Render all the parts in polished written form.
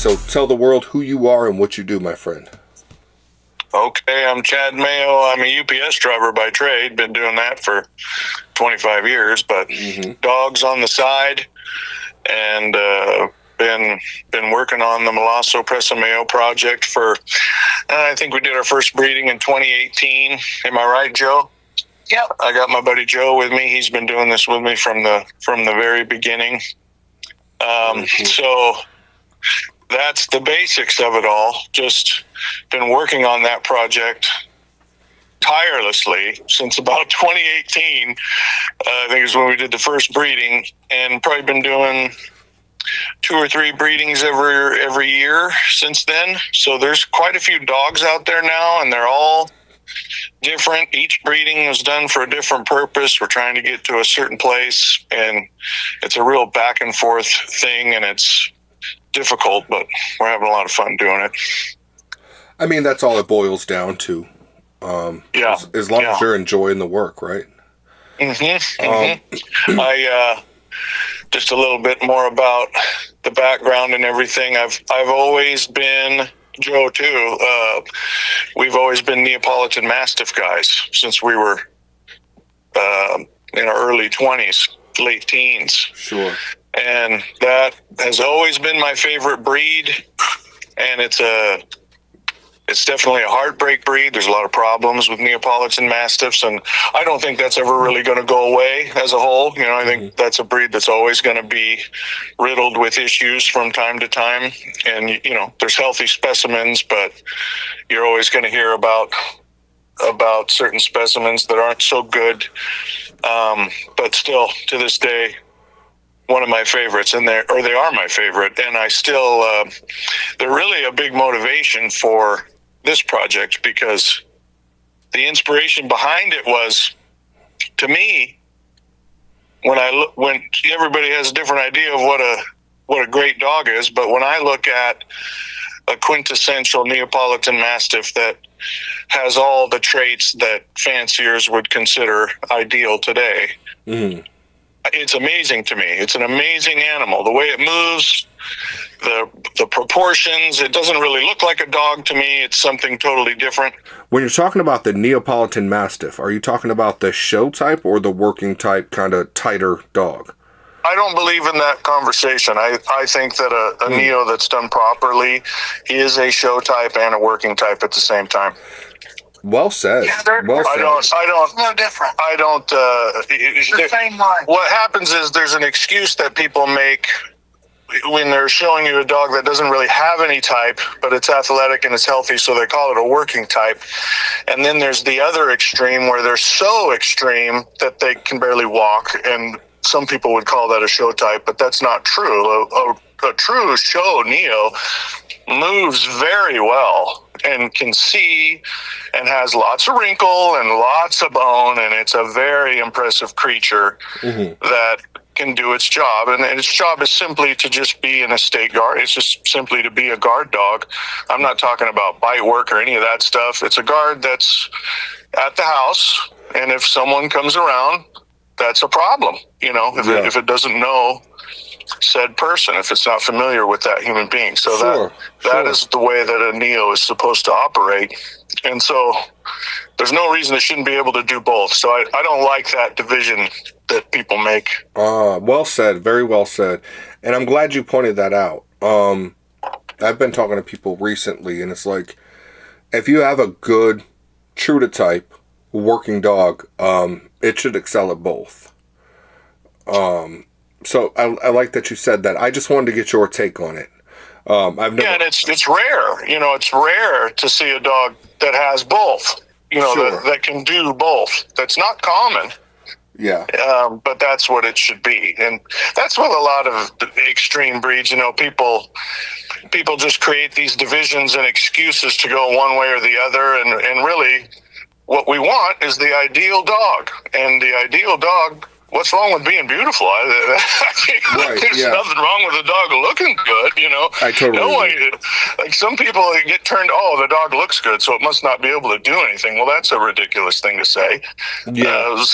So tell the world who you are and what you do, my friend. Okay, I'm Chad Mayo. I'm a UPS driver by trade. Been doing that for 25 years, but dogs on the side, and been working on the Mollosso Presa Mayo project for. I think we did our first breeding in 2018. Am I right, Joe? Yep. I got my buddy Joe with me. He's been doing this with me from the very beginning. Cool. So that's the basics of it all. Just been working on that project tirelessly since about 2018. I think is when we did the first breeding, and probably been doing 2 or 3 breedings every year since then. So there's quite a few dogs out there now, and they're all different. Each breeding was done for a different purpose. We're trying to get to a certain place, and it's a real back and forth thing, and it's difficult, but we're having a lot of fun doing it. I mean, that's all it boils down to. As long as you're enjoying the work, right? I just a little bit more about the background and everything. I've always been, Joe too, we've always been Neapolitan Mastiff guys since we were in our early 20s, late teens. Sure. And that has always been my favorite breed, and it's definitely a heartbreak breed. There's a lot of problems with Neapolitan Mastiffs, and I don't think that's ever really going to go away as a whole. You know, I think that's a breed that's always going to be riddled with issues from time to time. And, you know, there's healthy specimens, but you're always going to hear about certain specimens that aren't so good. But still, to this day, one of my favorites, and they are my favorite, and I still they're really a big motivation for this project, because the inspiration behind it was, to me, when everybody has a different idea of what a great dog is, but when I look at a quintessential Neapolitan Mastiff that has all the traits that fanciers would consider ideal today. It's amazing to me. It's an amazing animal. The way it moves, the proportions, it doesn't really look like a dog to me. It's something totally different. When you're talking about the Neapolitan Mastiff, are you talking about the show type or the working type, kind of tighter dog? I don't believe in that conversation. I think that a Neo that's done properly is a show type and a working type at the same time. Well said. Yeah, they're no different. I don't. It's the same line. What happens is there's an excuse that people make when they're showing you a dog that doesn't really have any type, but it's athletic and it's healthy, so they call it a working type. And then there's the other extreme where they're so extreme that they can barely walk, and some people would call that a show type, but that's not true. A true show Neo moves very well and can see and has lots of wrinkle and lots of bone, and it's a very impressive creature that can do its job. And its job is simply to just be an estate guard. It's just simply to be a guard dog. I'm not talking about bite work or any of that stuff. It's a guard that's at the house, and if someone comes around, that's a problem. You know, if it doesn't know said person, if it's not familiar with that human being. So that is the way that a Neo is supposed to operate. And so there's no reason it shouldn't be able to do both. So I don't like that division that people make. Well said. Very well said. And I'm glad you pointed that out. I've been talking to people recently, and it's like, if you have a good, true to type, working dog, it should excel at both. So I like that you said that. I just wanted to get your take on it. And it's rare. You know, it's rare to see a dog that has both. You know, that can do both. That's not common. Yeah. But that's what it should be, and that's what a lot of extreme breeds. You know, people just create these divisions and excuses to go one way or the other, and really, what we want is the ideal dog, and the ideal dog what's wrong with being beautiful? There's nothing wrong with a dog looking good, you know. I totally agree. Like some people get turned, oh, the dog looks good, so it must not be able to do anything. Well, that's a ridiculous thing to say. Yeah.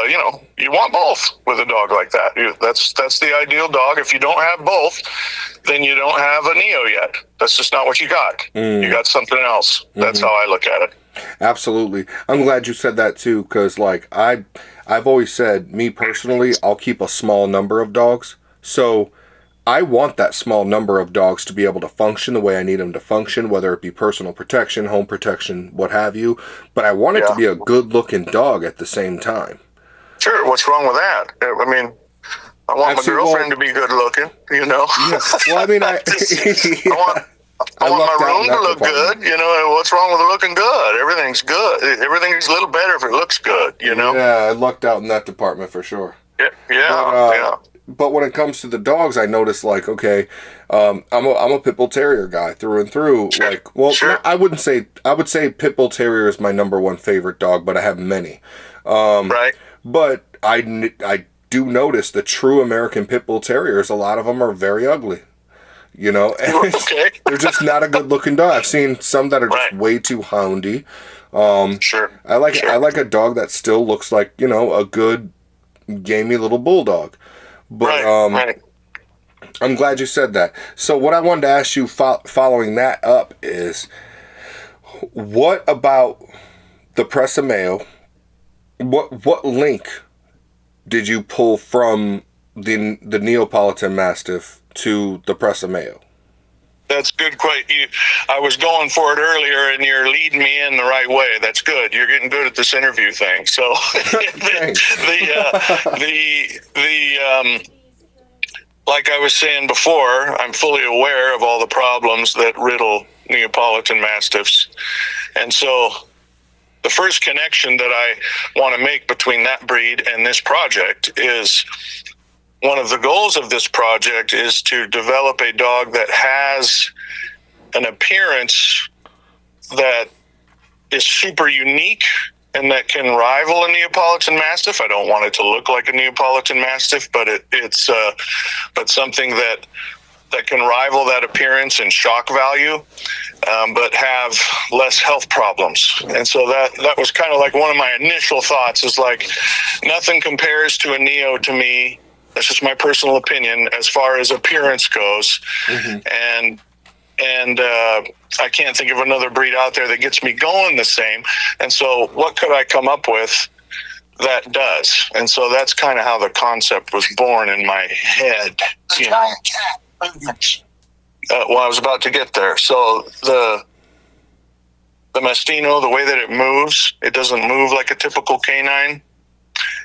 You know, you want both with a dog like that. That's the ideal dog. If you don't have both, then you don't have a Neo yet. That's just not what you got. You got something else. That's how I look at it. Absolutely. I'm glad you said that too, because like I've always said, me personally, I'll keep a small number of dogs. So I want that small number of dogs to be able to function the way I need them to function, whether it be personal protection, home protection, what have you. But I want it to be a good-looking dog at the same time. Sure. What's wrong with that? I mean, I want my girlfriend to be good-looking, you know? Yeah. Well, I mean, I want my room to look good, you know. What's wrong with looking good? Everything's good. Everything's a little better if it looks good, you know. Yeah, I lucked out in that department for sure. Yeah. But when it comes to the dogs, I notice like, okay, I'm a pit bull terrier guy through and through. Sure. Like, well, no, I would say pit bull terrier is my number one favorite dog, but I have many. Right. But I do notice the true American pit bull terriers. A lot of them are very ugly. You know, and they're just not a good looking dog. I've seen some that are just way too houndy. Sure. I like a dog that still looks like, you know, a good gamey little bulldog. But I'm glad you said that. So what I wanted to ask you following that up is, what about the Presa Mayo? What link did you pull from the Neapolitan Mastiff to the Presa Mayo? That's good. I was going for it earlier, and you're leading me in the right way. That's good. You're getting good at this interview thing. So, like I was saying before, I'm fully aware of all the problems that riddle Neapolitan Mastiffs, and so the first connection that I want to make between that breed and this project is, one of the goals of this project is to develop a dog that has an appearance that is super unique and that can rival a Neapolitan Mastiff. I don't want it to look like a Neapolitan Mastiff, but it's something that can rival that appearance and shock value, but have less health problems. And so that was kind of like one of my initial thoughts, is like, nothing compares to a Neo to me. That's just my personal opinion as far as appearance goes. And I can't think of another breed out there that gets me going the same. And so what could I come up with that does? And so that's kind of how the concept was born in my head. Giant cat movements. Well, I was about to get there. So the Mastino, the way that it moves, it doesn't move like a typical canine.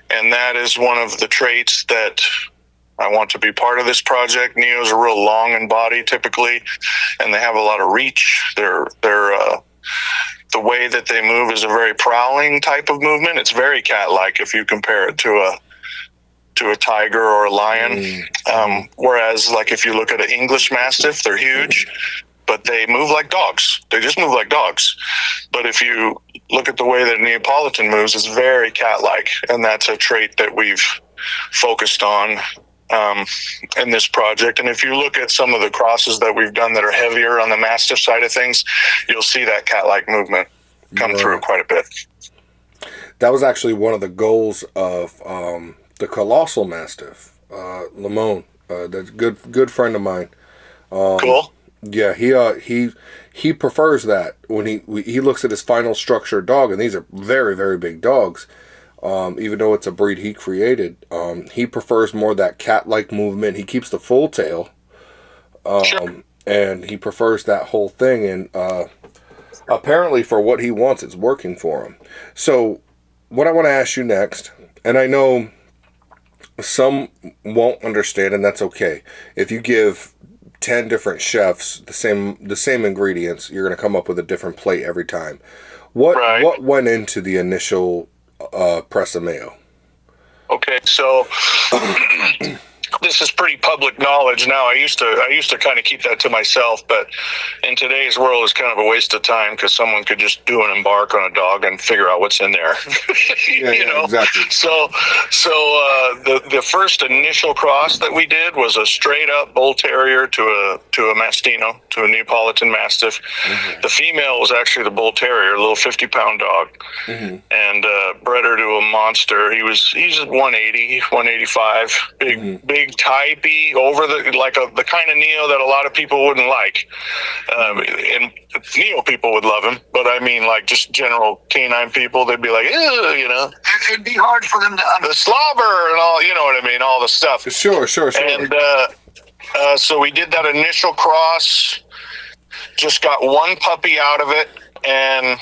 And that is one of the traits that I want to be part of this project. Neos are real long in body typically, and they have a lot of reach. They're the way that they move is a very prowling type of movement. It's very cat-like if you compare it to a tiger or a lion. Whereas, like, if you look at an English Mastiff, they're huge, but they move like dogs. They just move like dogs. But if you look at the way that Neapolitan moves, it's very cat-like, and that's a trait that we've focused on in this project. And if you look at some of the crosses that we've done that are heavier on the Mastiff side of things, you'll see that cat-like movement come through quite a bit. That was actually one of the goals of the Colossal Mastiff, Lamone. That's a good friend of mine. Cool. Yeah, he prefers that when he looks at his final structured dog, and these are very, very big dogs. Even though it's a breed he created, he prefers more that cat-like movement. He keeps the full tail, and he prefers that whole thing. And apparently, for what he wants, it's working for him. So, what I want to ask you next, and I know some won't understand, and that's okay. If you give 10 different chefs the same ingredients, you're going to come up with a different plate every time. What went into the initial Presa Mayo? Okay, so this is pretty public knowledge now. I used to kind of keep that to myself, but in today's world, it's kind of a waste of time because someone could just do an embark on a dog and figure out what's in there. Exactly. So the first initial cross that we did was a straight up bull terrier to a Mastino, to a Neapolitan Mastiff. Mm-hmm. The female was actually the bull terrier, a little 50-pound dog, mm-hmm. and bred her to a monster. He's 180, 185, big. Mm-hmm. Big, typey, the kind of Neo that a lot of people wouldn't like. And Neo people would love him, but I mean, like, just general canine people, they'd be like, ew, It'd be hard for them to the slobber and all, you know what I mean, all the stuff. Sure. And so we did that initial cross, just got one puppy out of it, and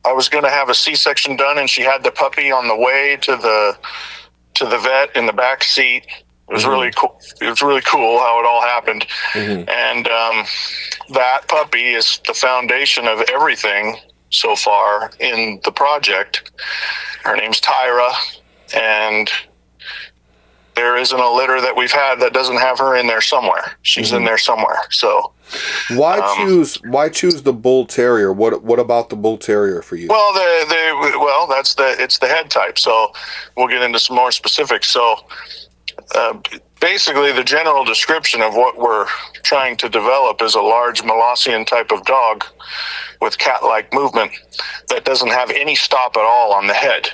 I was going to have a C-section done, and she had the puppy on the way to the vet in the back seat. It was really cool. It was really cool how it all happened. Mm-hmm. And that puppy is the foundation of everything so far in the project. Her name's Tyra, and there isn't a litter that we've had that doesn't have her in there somewhere. She's in there somewhere. So why choose the bull terrier? What about the bull terrier for you? Well, it's the head type. So we'll get into some more specifics. So basically, the general description of what we're trying to develop is a large Molossian type of dog with cat-like movement that doesn't have any stop at all on the head.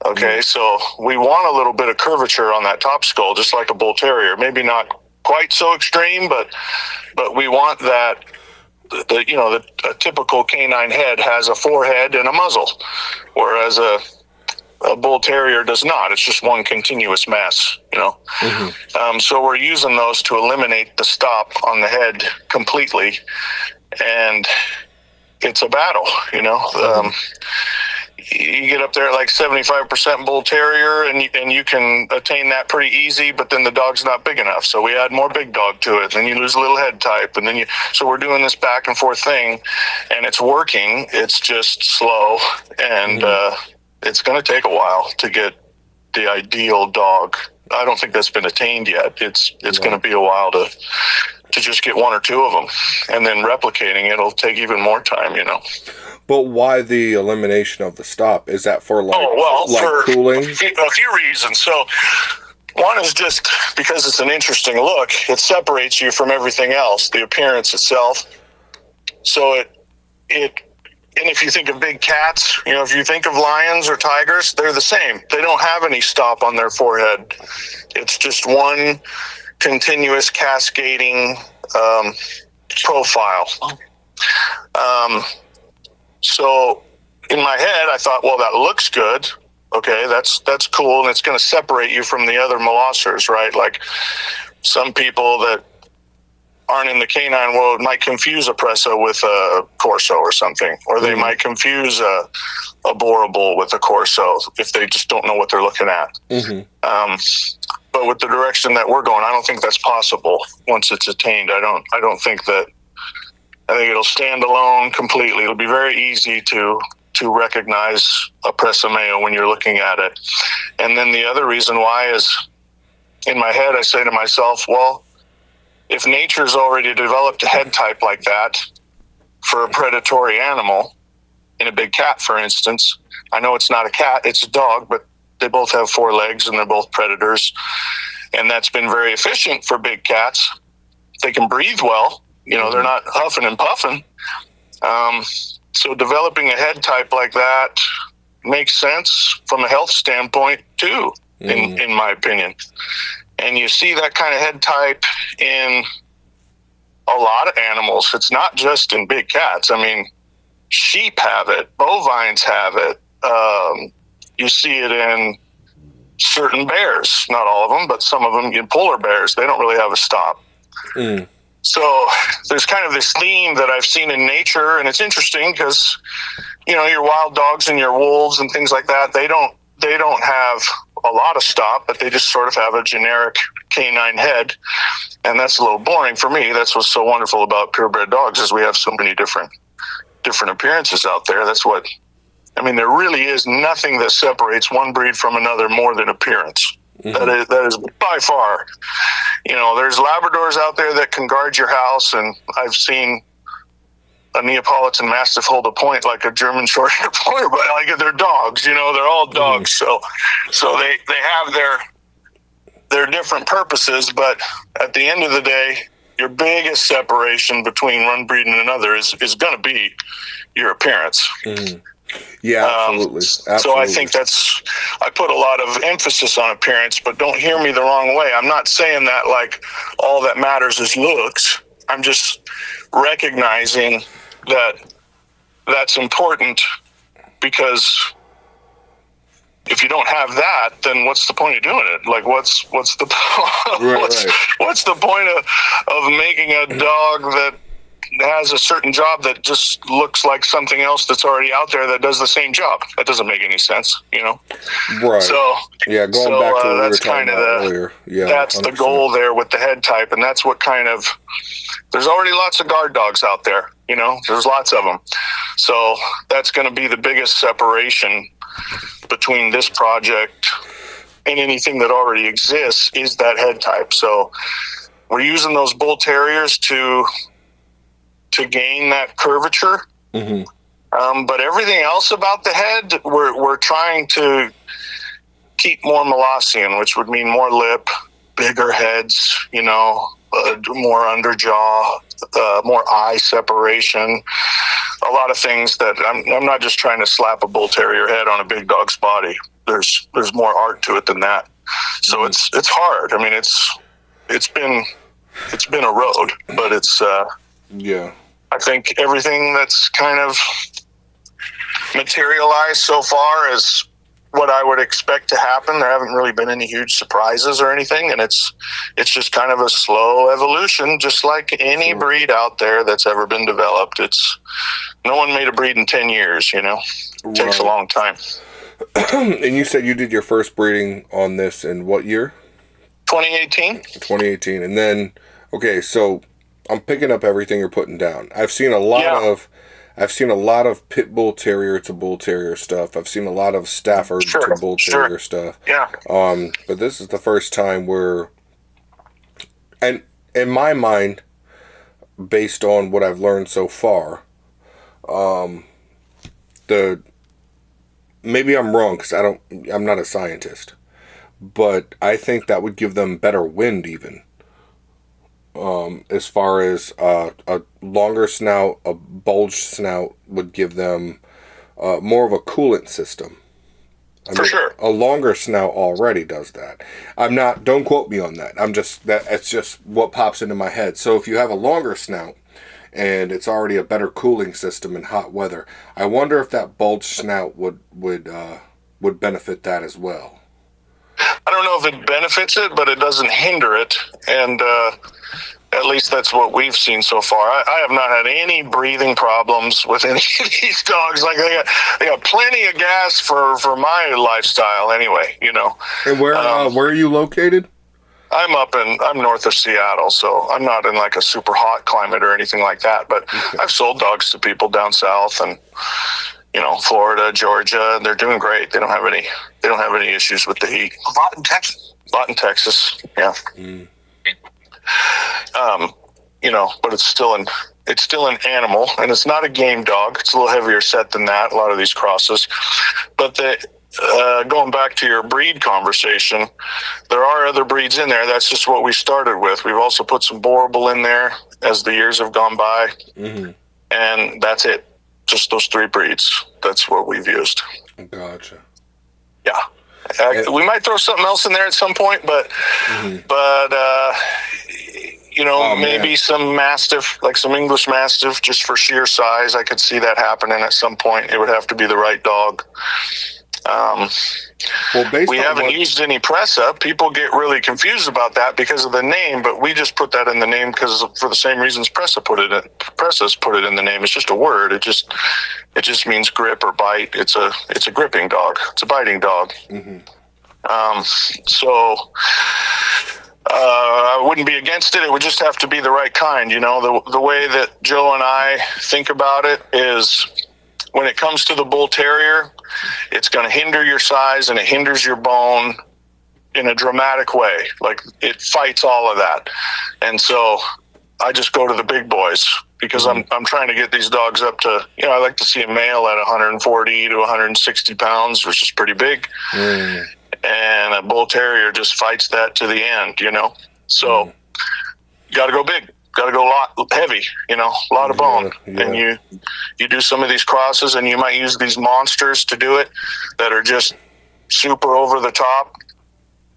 Okay, so we want a little bit of curvature on that top skull, just like a bull terrier. Maybe not quite so extreme, but we want that. A typical canine head has a forehead and a muzzle, whereas a bull terrier does not. It's just one continuous mass, Mm-hmm. So we're using those to eliminate the stop on the head completely, and it's a battle, Mm-hmm. You get up there at like 75% bull terrier, and you can attain that pretty easy, but then the dog's not big enough. So we add more big dog to it, then you lose a little head type, and then so we're doing this back and forth thing, and it's working. It's just slow, and mm-hmm. It's going to take a while to get the ideal dog. I don't think that's been attained yet. It's going to be a while to just get one or two of them, and then replicating it'll take even more time, But why the elimination of the stop? Is that for for cooling? A few reasons. So one is just because it's an interesting look. It separates you from everything else, the appearance itself. So and if you think of big cats, if you think of lions or tigers, they're the same. They don't have any stop on their forehead. It's just one continuous cascading profile. So in my head, I thought, well, that looks good. Okay, that's cool, and it's going to separate you from the other Molossers, right? Like some people that aren't in the canine world might confuse a Presa with a Corso or something, or they might confuse a Boerboel with a Corso if they just don't know what they're looking at. Mm-hmm. But with the direction that we're going, I don't think that's possible once it's attained. I don't think that. I think it'll stand alone completely. It'll be very easy to recognize a Presa Mayo when you're looking at it. And then the other reason why is, in my head, I say to myself, well, if nature's already developed a head type like that for a predatory animal, in a big cat, for instance, I know it's not a cat, it's a dog, but they both have 4 legs and they're both predators. And that's been very efficient for big cats. They can breathe well. They're not huffing and puffing. So developing a head type like that makes sense from a health standpoint too, in my opinion. And you see that kind of head type in a lot of animals. It's not just in big cats. I mean, sheep have it, bovines have it. You see it in certain bears, not all of them, but some of them, polar bears, they don't really have a stop. So there's kind of this theme that I've seen in nature, and it's interesting because, your wild dogs and your wolves and things like that, they don't have a lot of stop, but they just sort of have a generic canine head, and that's a little boring for me. That's what's so wonderful about purebred dogs is we have so many different appearances out there. There really is nothing that separates one breed from another more than appearance. Mm-hmm. That is by far, there's Labradors out there that can guard your house, and I've seen a Neapolitan Mastiff hold a point like a German Shorthair Pointer, but like they're dogs, they're all dogs. Mm-hmm. So they have their different purposes, but at the end of the day, your biggest separation between one breed and another is going to be your appearance. Mm-hmm. Yeah, absolutely. So I think I put a lot of emphasis on appearance, but don't hear me the wrong way. I'm not saying that like all that matters is looks. I'm just recognizing that that's important, because if you don't have that, then what's the point of doing it? Like, what's the what's the point of making a dog that has a certain job that just looks like something else that's already out there that does the same job? That doesn't make any sense, Right. So yeah, going back to what we were that's talking about earlier. Yeah, that's 100%. The goal there with the head type, and that's what there's already lots of guard dogs out there. There's lots of them. So that's going to be the biggest separation between this project and anything that already exists, is that head type. So we're using those bull terriers to gain that curvature. Mm-hmm. But everything else about the head, we're trying to keep more Molossian, which would mean more lip, bigger heads, more underjaw, more eye separation, a lot of things that I'm not just trying to slap a bull terrier head on a big dog's body. There's more art to it than that. So mm-hmm. it's hard. I mean, it's been a road, but it's yeah. I think everything that's kind of materialized so far is what I would expect to happen. There haven't really been any huge surprises or anything, and it's just kind of a slow evolution, just like any breed out there that's ever been developed. No one made a breed in 10 years, It takes a long time. And you said you did your first breeding on this in what year? 2018. 2018. And then, okay, so I'm picking up everything you're putting down. I've seen a lot of pit bull terrier to bull terrier stuff. I've seen a lot of Stafford to bull terrier stuff. Yeah. But this is the first time where, and in my mind, based on what I've learned so far, maybe I'm wrong because I'm not a scientist, but I think that would give them better wind even. As far as a longer snout, a bulged snout would give them more of a coolant system. For sure. A longer snout already does that. Don't quote me on that. It's just what pops into my head. So if you have a longer snout and it's already a better cooling system in hot weather, I wonder if that bulged snout would benefit that as well. I don't know if it benefits it, but it doesn't hinder it. And at least that's what we've seen so far. I have not had any breathing problems with any of these dogs. Like they got plenty of gas for my lifestyle anyway, And where are you located? I'm north of Seattle, so I'm not in like a super hot climate or anything like that. But okay. I've sold dogs to people down south and Florida, Georgia, and they're doing great. They don't have any issues with the heat. Lawton, Texas, yeah. Mm. But it's still an animal, and it's not a game dog. It's a little heavier set than that. A lot of these crosses, but going back to your breed conversation, there are other breeds in there. That's just what we started with. We've also put some Boerboel in there as the years have gone by, mm-hmm. and that's it. Just those 3 breeds. That's what we've used. Gotcha. Yeah. We might throw something else in there at some point, but maybe some Mastiff, like some English Mastiff, just for sheer size. I could see that happening at some point. It would have to be the right dog. We haven't used any press up. People get really confused about that because of the name, but we just put that in the name because for the same reasons Presa put it in the name. It's just a word. It just means grip or bite. It's a gripping dog. It's a biting dog. Mm-hmm. I wouldn't be against it. It would just have to be the right kind. The way that Joe and I think about it is, when it comes to the bull terrier, it's going to hinder your size and it hinders your bone in a dramatic way. Like, it fights all of that. And so I just go to the big boys because I'm trying to get these dogs up to, I like to see a male at 140 to 160 pounds, which is pretty big. And a bull terrier just fights that to the end, So you got to go big, got to go heavy, a lot of bone. Yeah. And you do some of these crosses, and you might use these monsters to do it that are just super over the top.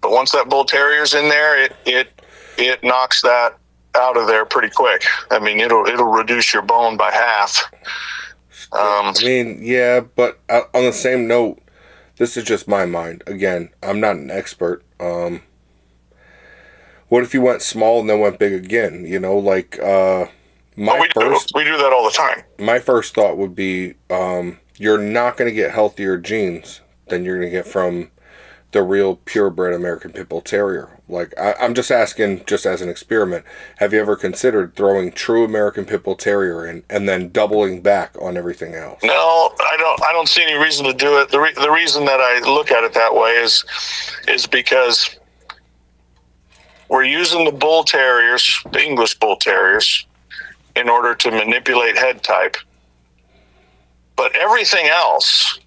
But once that bull terrier's in there, it knocks that out of there pretty quick. I mean, it'll reduce your bone by half. But on the same note, this is just my mind. Again, I'm not an expert. What if you went small and then went big again? We do that all the time. My first thought would be, you're not going to get healthier genes than you're going to get from the real purebred American Pit Bull Terrier. I'm just asking, just as an experiment, have you ever considered throwing true American Pit Bull Terrier in and then doubling back on everything else? No, I don't see any reason to do it. The reason that I look at it that way is because we're using the bull terriers, the English bull terriers, in order to manipulate head type. But everything else,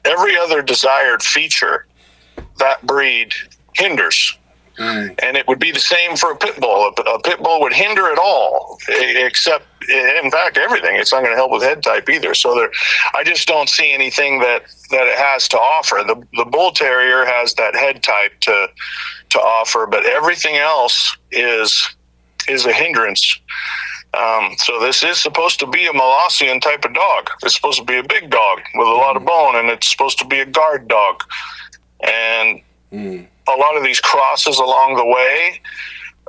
every other desired feature, that breed hinders. And it would be the same for a pit bull. A pit bull would hinder it all, except, in fact, everything. It's not going to help with head type either. So I just don't see anything that it has to offer. The bull terrier has that head type to offer, but everything else is a hindrance. So this is supposed to be a Molossian type of dog. It's supposed to be a big dog with a lot of bone, and it's supposed to be a guard dog. And a lot of these crosses along the way,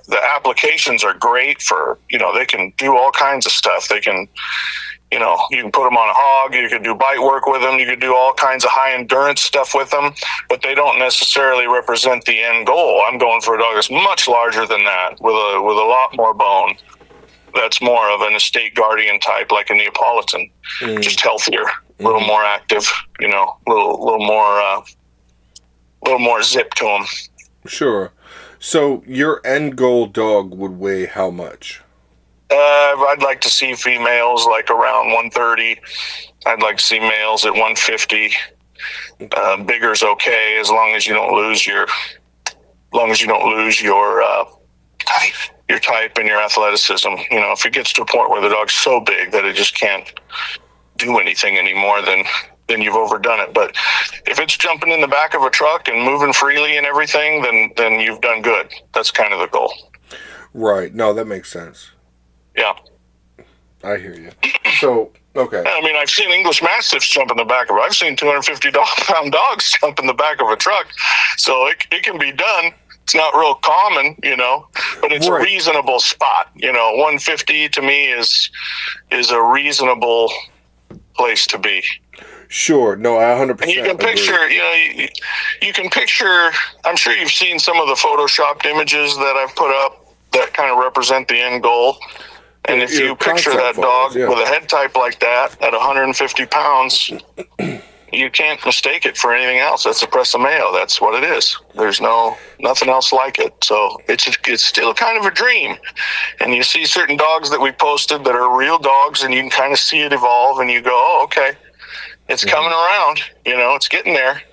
the applications are great for, they can do all kinds of stuff. They can, you can put them on a hog, you can do bite work with them, you can do all kinds of high endurance stuff with them, but they don't necessarily represent the end goal. I'm going for a dog that's much larger than that, with a lot more bone. That's more of an estate guardian type, like a Neapolitan, just healthier, a little more active, a little more zip to them. Sure. So your end goal dog would weigh how much? I'd like to see females like around 130. I'd like to see males at 150. Bigger's okay as long as you don't lose your type and your athleticism. If it gets to a point where the dog's so big that it just can't do anything anymore, then you've overdone it. But if it's jumping in the back of a truck and moving freely and everything, then you've done good. That's kind of the goal. Right. No, that makes sense. Yeah. I hear you. So, okay. I mean, I've seen English Mastiffs jump in the back of it. I've seen 250-pound dogs jump in the back of a truck. So it can be done. It's not real common, but it's right. A reasonable spot. 150 to me is a reasonable place to be. Sure. No, I 100% and you can picture, agree. you can picture, I'm sure you've seen some of the photoshopped images that I've put up that kind of represent the end goal. And if you picture that dog with a head type like that at 150 pounds, you can't mistake it for anything else. That's a Presa Mayo. That's what it is. There's nothing else like it. So it's still kind of a dream. And you see certain dogs that we posted that are real dogs, and you can kind of see it evolve, and you go, oh, okay, it's coming around. It's getting there.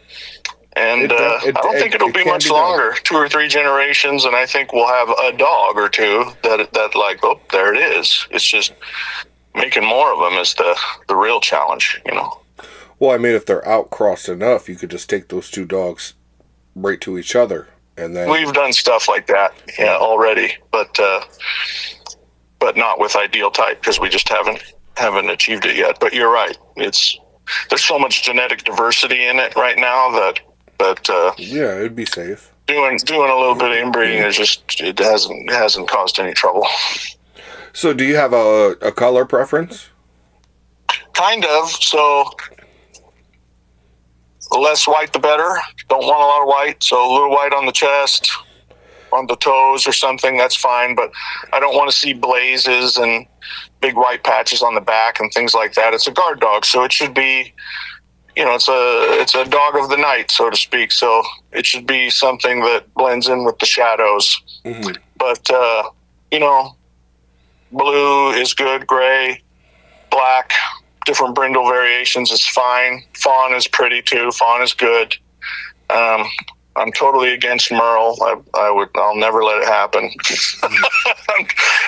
And I don't think it'll be much longer, 2 or 3 generations, and I think we'll have a dog or two that like, oh, there it is. It's just making more of them is the real challenge, Well, I mean, if they're outcrossed enough, you could just take those 2 dogs right to each other, and then we've done stuff like that, already, but not with ideal type because we just haven't achieved it yet. But you're right; there's so much genetic diversity in it right now that yeah, it'd be safe. Doing a little bit of inbreeding it hasn't caused any trouble. So, do you have a color preference? Kind of. So, the less white, the better. Don't want a lot of white. So, a little white on the chest, on the toes or something, that's fine. But I don't want to see blazes and big white patches on the back and things like that. It's a guard dog, so it should be, it's a dog of the night, so to speak. So it should be something that blends in with the shadows. Mm-hmm. But blue is good, gray, black, different brindle variations is fine. Fawn is pretty too. Fawn is good. I'm totally against Merle. I'll never let it happen.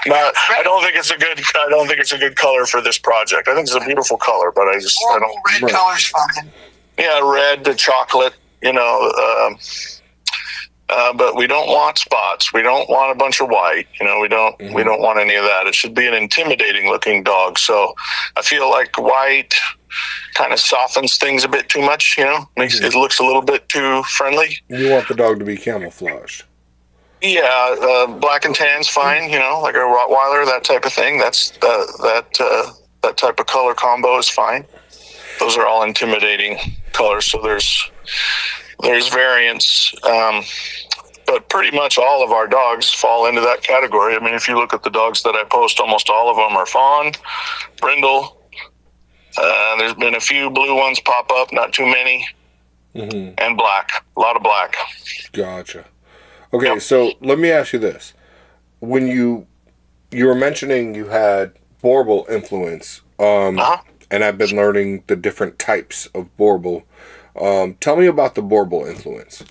I don't think it's a good color for this project. I think it's a beautiful color, but I don't. Red color's fine. Yeah, red, the chocolate, but we don't want spots. We don't want a bunch of white. We don't want any of that. It should be an intimidating looking dog. So I feel like white kind of softens things a bit too much, makes it looks a little bit too friendly. You want the dog to be camouflaged. Yeah, black and tan's fine, like a Rottweiler, that type of thing. That's that type of color combo is fine. Those are all intimidating colors. So there's variants, but pretty much all of our dogs fall into that category. I mean, if you look at the dogs that I post, almost all of them are fawn, brindle. There's been a few blue ones pop up, not too many, and black, a lot of black. Gotcha. Okay, So let me ask you this: when you were mentioning you had Boerboel influence, and I've been learning the different types of Boerboel. Tell me about the Boerboel influence.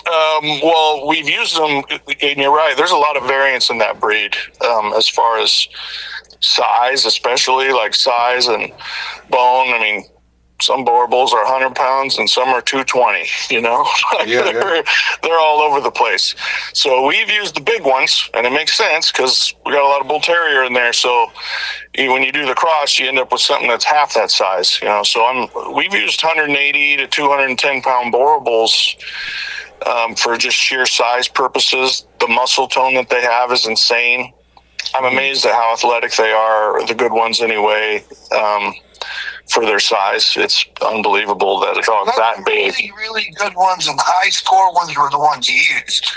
Well, we've used them, and you're right. There's a lot of variance in that breed, as far as size, especially like size and bone. I mean, some Boerboels are 100 pounds and some are 220, They're all over the place. So we've used the big ones, and it makes sense because we got a lot of Bull Terrier in there. So when you do the cross, you end up with something that's half that size, So we've used 180 to 210 pound Boerboels for just sheer size purposes. The muscle tone that they have is insane. I'm amazed at how athletic they are, the good ones anyway, for their size. It's unbelievable that a dog that big. Really, really good ones and high score ones were the ones you used.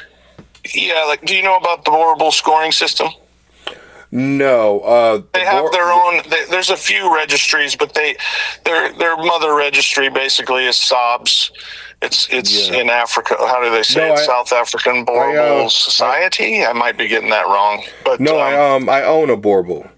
Yeah, do you know about the Boerboel scoring system? No. They have their own. There's a few registries, but their mother registry basically is SOBS. It's in Africa. How do they say it? South African Boerboel Society? I might be getting that wrong. But no, I own a Boerboel.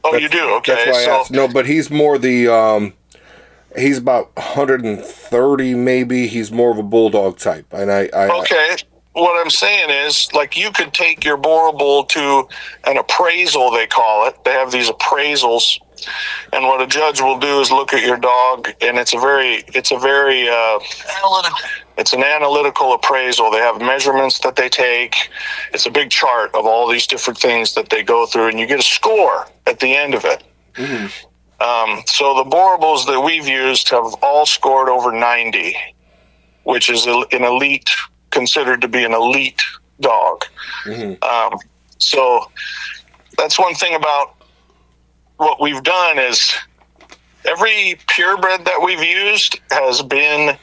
Oh, you do? Okay. That's why I asked. No, but he's more he's about 130 maybe. He's more of a bulldog type. And okay. What I'm saying is, you could take your Boerboel to an appraisal, they call it. They have these appraisals. And what a judge will do is look at your dog, and it's a very analytical. It's an analytical appraisal. They have measurements that they take. It's a big chart of all these different things that they go through, and you get a score at the end of it. So the Boerboels that we've used have all scored over 90, which is considered to be an elite dog. So that's one thing about what we've done is every purebred that we've used has been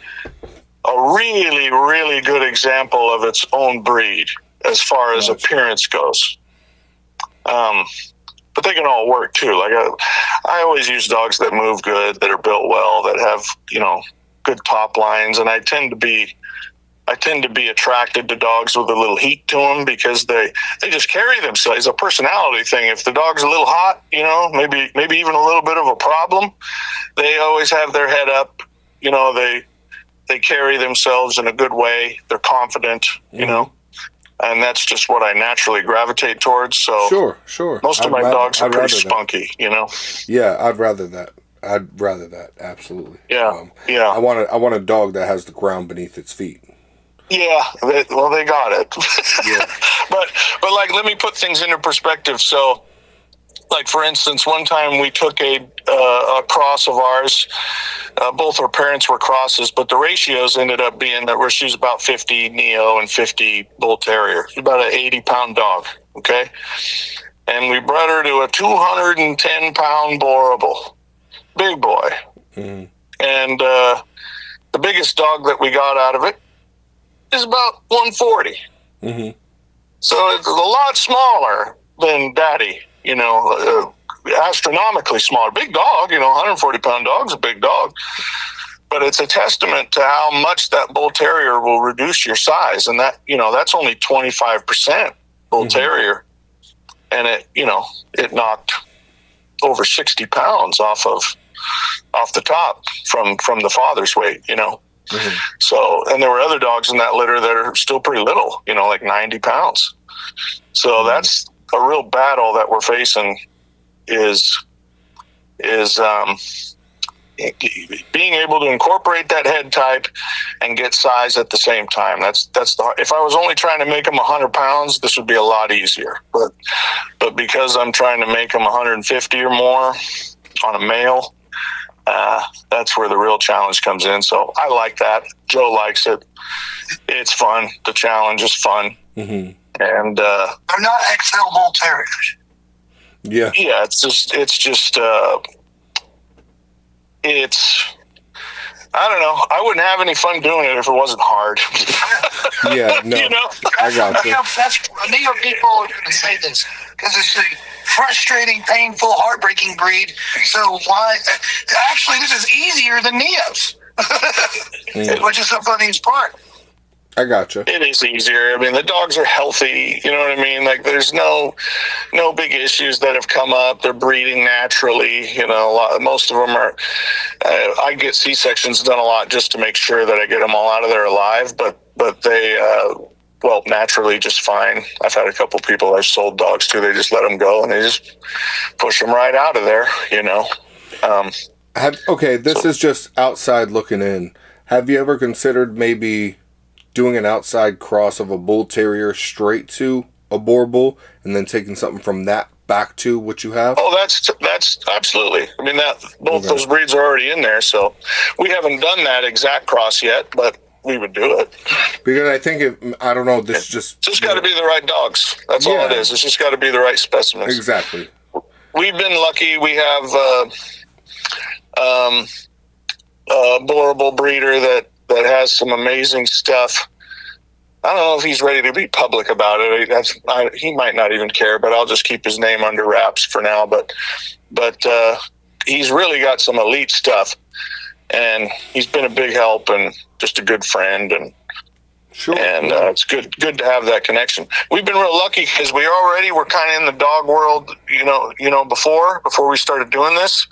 a really, really good example of its own breed as far as appearance goes. But they can all work too. I always use dogs that move good, that are built well, that have, good top lines. And I tend to be attracted to dogs with a little heat to them because they just carry themselves. It's a personality thing. If the dog's a little hot, maybe even a little bit of a problem, they always have their head up. They carry themselves in a good way. They're confident, and that's just what I naturally gravitate towards. So sure. Most of my dogs are pretty spunky, Yeah, I'd rather that. Absolutely. Yeah. I want a dog that has the ground beneath its feet. Yeah, they got it. Yeah. But let me put things into perspective. So, for instance, one time we took a cross of ours. Both our parents were crosses, but the ratios ended up being that where she's about 50 Neo and 50 Bull Terrier. She's about an 80-pound dog, okay? And we bred her to a 210-pound Boerboel. Big boy. And the biggest dog that we got out of it is about 140. So it's a lot smaller than Daddy, astronomically smaller. Big dog, 140-pound dog's a big dog. But it's a testament to how much that bull terrier will reduce your size. And that's only 25% bull terrier. And it knocked over 60 pounds off the top from the father's weight, So, and there were other dogs in that litter that are still pretty little, like 90 pounds. So that's a real battle that we're facing is being able to incorporate that head type and get size at the same time. That's if I was only trying to make them 100 pounds, this would be a lot easier. But because I'm trying to make them 150 or more on a male, that's where the real challenge comes in. So I like that. Joe likes it. It's fun. The challenge is fun. Mm-hmm. And they're not XL bull terriers. Yeah. Yeah. I don't know. I wouldn't have any fun doing it if it wasn't hard. Yeah, no, I got you. I know people are going to say this because it's a frustrating, painful, heartbreaking breed. So why? Actually, this is easier than Neos, which is the funniest part. I gotcha. It is easier. I mean, the dogs are healthy. You know what I mean? Like, there's no big issues that have come up. They're breeding naturally. Most of them are. I get C-sections done a lot just to make sure that I get them all out of there alive. But they, naturally just fine. I've had a couple people I've sold dogs to. They just let them go and they just push them right out of there. This is just outside looking in. Have you ever considered maybe doing an outside cross of a bull terrier straight to a Boerboel and then taking something from that back to what you have? Oh, that's absolutely. I mean, both those breeds are already in there, so we haven't done that exact cross yet, but we would do it. Because I think I don't know, this just got to be the right dogs. That's all it is. It's just got to be the right specimens. Exactly. We've been lucky. We have a Boerboel breeder that has some amazing stuff. I don't know if he's ready to be public about it. He might not even care, but I'll just keep his name under wraps for now. But he's really got some elite stuff, and he's been a big help and just a good friend. And sure, it's good to have that connection. We've been real lucky because we already were kind of in the dog world, before we started doing this,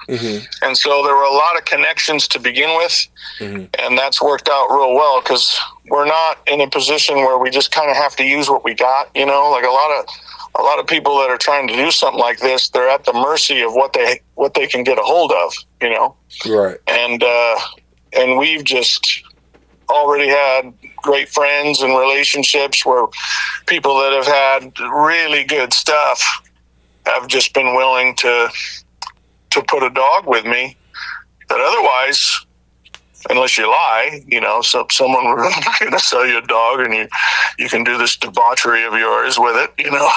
and so there were a lot of connections to begin with, and that's worked out real well because we're not in a position where we just kind of have to use what we got. Like a lot of people that are trying to do something like this, they're at the mercy of what they can get a hold of. Right, and we've just already had great friends and relationships where people that have had really good stuff have just been willing to put a dog with me that otherwise, unless you lie, someone were going to sell you a dog and you can do this debauchery of yours with it, they're not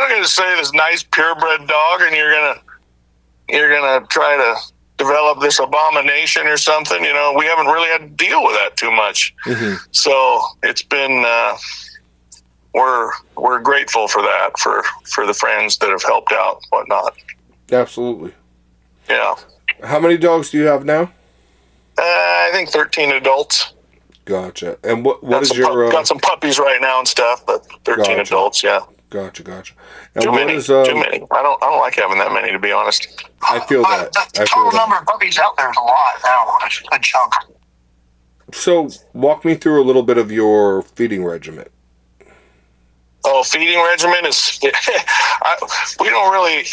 going to say this nice purebred dog and you're going to try to develop this abomination or something. We haven't really had to deal with that too much. So it's been we're grateful for that, for the friends that have helped out and whatnot. Absolutely. Yeah. How many dogs do you have now? I think 13 adults. Gotcha. And what is your got some puppies right now and stuff, but 13 adults. Yeah. Gotcha. And too many. Too many. I don't like having that many, to be honest. I feel that. The total number of puppies out there is a lot now. It's a chunk. So, walk me through a little bit of your feeding regimen. Oh, feeding regimen is... we don't really...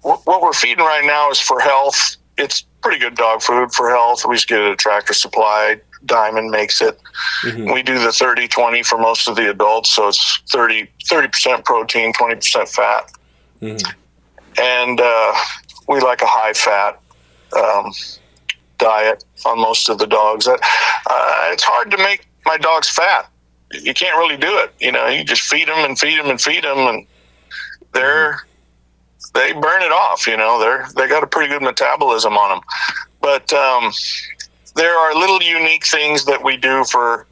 What we're feeding right now is for health. It's pretty good dog food for health. We just get it at Tractor Supply. Diamond makes it. We do the 30-20 for most of the adults, so it's 30% protein, 20% fat. And we like a high-fat diet on most of the dogs. It's hard to make my dogs fat. You can't really do it. You just feed them and feed them and feed them, and they burn it off. They got a pretty good metabolism on them. But there are little unique things that we do for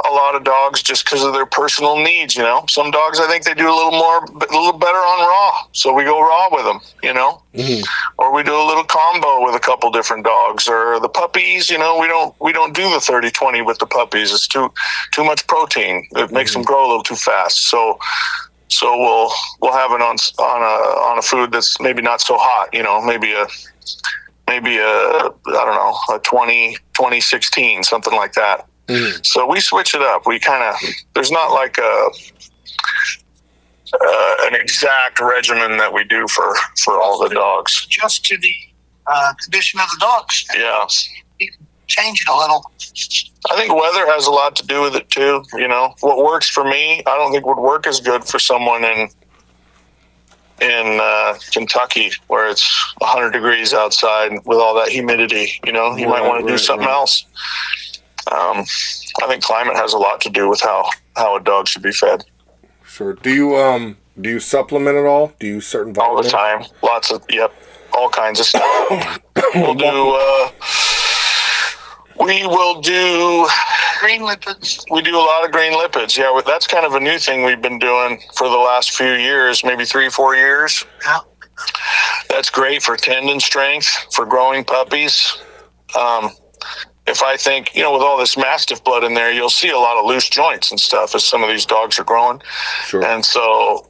a lot of dogs just because of their personal needs. Some dogs, I think they do a little better on raw, so we go raw with them. Or we do a little combo with a couple different dogs. Or the puppies, we don't do the 30-20 with the puppies. It's too much protein. It makes them grow a little too fast. So we'll have it on a food that's maybe not so hot. Maybe a I don't know, a 20-16, something like that. So we switch it up. We there's not like an exact regimen that we do for all the dogs. Just to the condition of the dogs. Yeah. Change it a little. I think weather has a lot to do with it too. What works for me, I don't think would work as good for someone in Kentucky where it's 100 degrees outside with all that humidity. You might want to do something else. I think climate has a lot to do with how a dog should be fed. Sure. Do you supplement at all? Do you use certain vitamins? All the time. Lots of all kinds of stuff. We will do green lipids. We do a lot of green lipids. Yeah, that's kind of a new thing we've been doing for the last few years, maybe 3-4 years. Yeah. That's great for tendon strength, for growing puppies. If I think, with all this Mastiff blood in there, you'll see a lot of loose joints and stuff as some of these dogs are growing. Sure. And so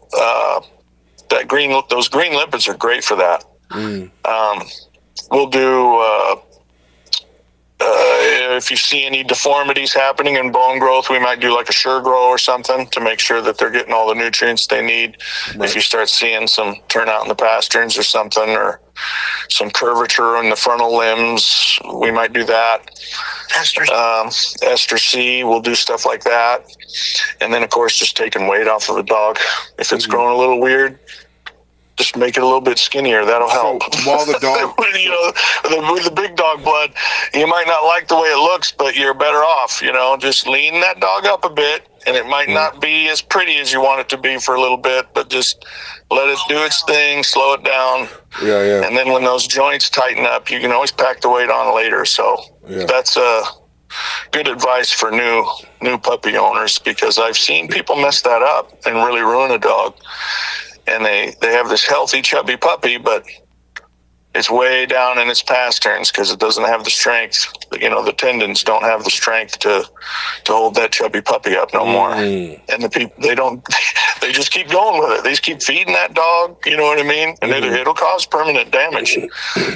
those green lipids are great for that. We'll do, if you see any deformities happening in bone growth, we might do like a sure grow or something to make sure that they're getting all the nutrients they need. Right. If you start seeing some turnout in the pasterns or something, or some curvature in the frontal limbs, we might do that. Ester C, we'll do stuff like that. And then, of course, just taking weight off of a dog. If it's growing a little weird, just make it a little bit skinnier. That'll help. So while the dog, with the big dog blood, you might not like the way it looks, but you're better off. Just lean that dog up a bit, and it might not be as pretty as you want it to be for a little bit, but just let it do its thing, slow it down. Yeah. And then when those joints tighten up, you can always pack the weight on later. So that's good advice for new puppy owners, because I've seen people mess that up and really ruin a dog. And they have this healthy, chubby puppy, but it's way down in its pasterns because it doesn't have the strength. The tendons don't have the strength to hold that chubby puppy up no more. And the people, they just keep going with it. They just keep feeding that dog, you know what I mean? And it'll cause permanent damage.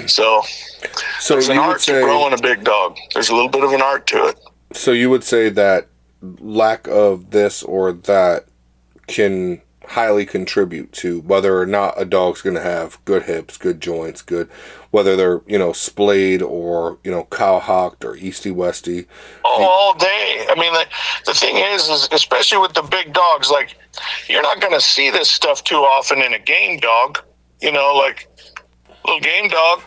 So there's an art to growing a big dog. There's a little bit of an art to it. So you would say that lack of this or that can highly contribute to whether or not a dog's going to have good hips, good joints, whether they're, splayed or, cowhocked or easty-westy. All day. I mean, the thing is especially with the big dogs, like, you're not going to see this stuff too often in a game dog. Like, little game dog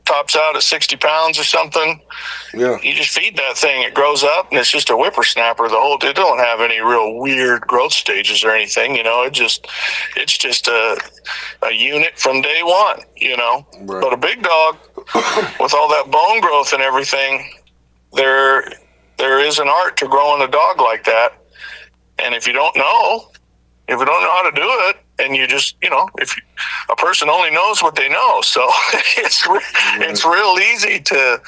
tops out at 60 pounds or something. Yeah. You just feed that thing, it grows up, and it's just a whippersnapper. It don't have any real weird growth stages or anything, it's just a unit from day one, Right. But a big dog with all that bone growth and everything, there is an art to growing a dog like that. And if you don't know how to do it, and you just, if a person only knows what they know, so it's real easy to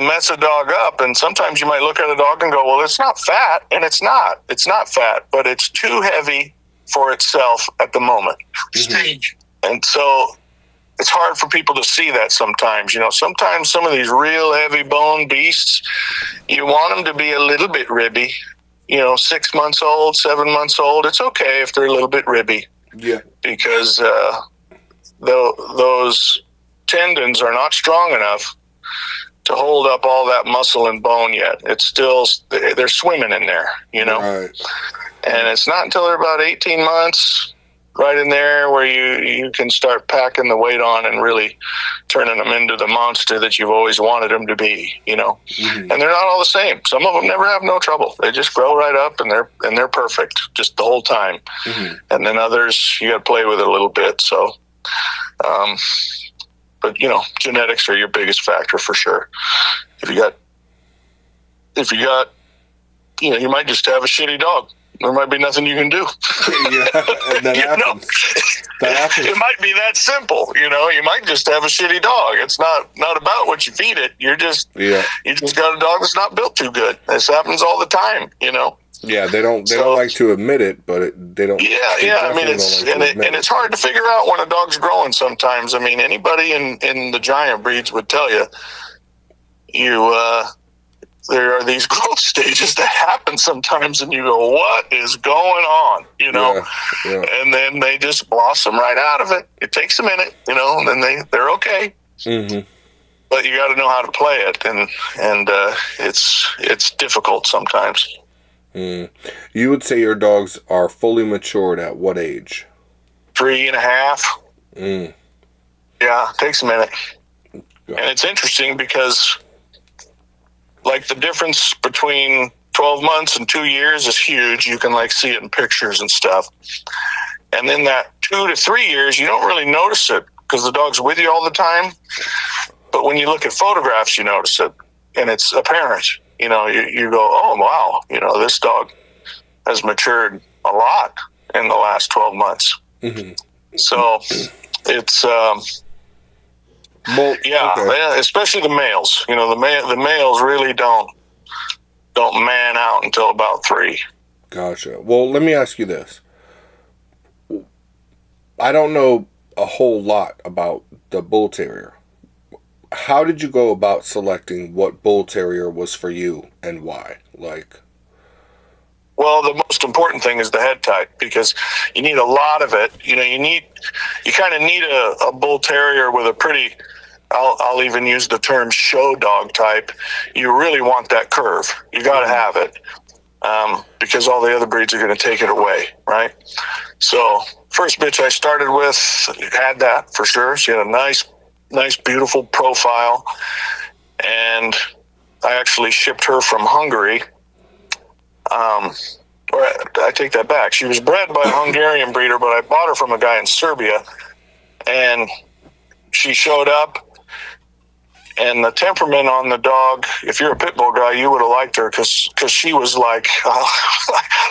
mess a dog up. And sometimes you might look at a dog and go, well, it's not fat, and it's not fat, but it's too heavy for itself at the moment. Stage. And so it's hard for people to see that sometimes. Sometimes some of these real heavy bone beasts, you want them to be a little bit ribby. 6 months old, 7 months old, it's okay if they're a little bit ribby. Yeah. Because those tendons are not strong enough to hold up all that muscle and bone yet. It's still, they're swimming in there, Right. And it's not until they're about 18 months, right in there, where you can start packing the weight on and really turning them into the monster that you've always wanted them to be, And they're not all the same. Some of them never have no trouble. They just grow right up and they're perfect just the whole time. And then others, you got to play with it a little bit. So, but genetics are your biggest factor for sure. If you got you might just have a shitty dog. There might be nothing you can do. Yeah, and that happens. That happens. It might be that simple. You might just have a shitty dog. It's not about what you feed it. You just got a dog that's not built too good. This happens all the time. Yeah, they don't like to admit it, but they don't. Yeah. I mean, it's hard to figure out when a dog's growing sometimes. I mean, anybody in the giant breeds would tell you, there are these growth stages that happen sometimes, and you go, what is going on? Yeah. And then they just blossom right out of it. It takes a minute, and then they're okay. Mm-hmm. But you got to know how to play it, and it's difficult sometimes. Mm. You would say your dogs are fully matured at what age? 3.5. Mm. Yeah, it takes a minute. And it's interesting because, like, the difference between 12 months and 2 years is huge. You can, like, see it in pictures and stuff. And then that 2 to 3 years, you don't really notice it because the dog's with you all the time. But when you look at photographs, you notice it, and it's apparent. You go, oh, wow, this dog has matured a lot in the last 12 months. Mm-hmm. So it's, especially the males. The males really don't man out until about 3. Gotcha. Well, let me ask you this. I don't know a whole lot about the bull terrier. How did you go about selecting what bull terrier was for you and why? Well, the most important thing is the head type, because you need a lot of it. You kind of need a bull terrier with a pretty, I'll even use the term show dog type. You really want that curve. You got to have it, because all the other breeds are going to take it away, right? So first bitch I started with had that for sure. She had a nice, beautiful profile, and I actually shipped her from Hungary. Or I take that back. She was bred by a Hungarian breeder, but I bought her from a guy in Serbia, and she showed up, and the temperament on the dog, if you're a pit bull guy, you would have liked her because she was like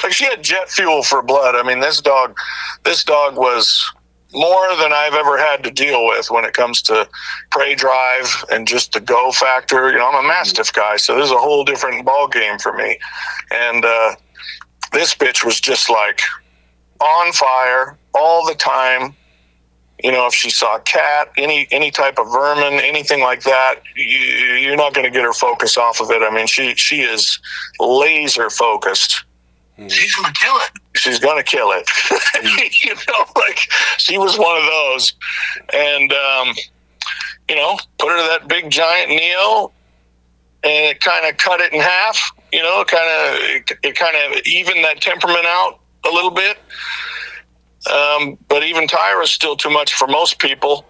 she had jet fuel for blood. I mean, this dog was more than I've ever had to deal with when it comes to prey drive and just the go factor. I'm a Mastiff guy, so this is a whole different ball game for me. And this bitch was just like on fire all the time. If she saw a cat, any type of vermin, anything like that, you're not going to get her focus off of it. I mean, she is laser focused. She's going to kill it. She's going to kill it. She was one of those. And, put her to that big giant Neo, and it kind of cut it in half, it kind of evened that temperament out a little bit. But even Tyra's still too much for most people.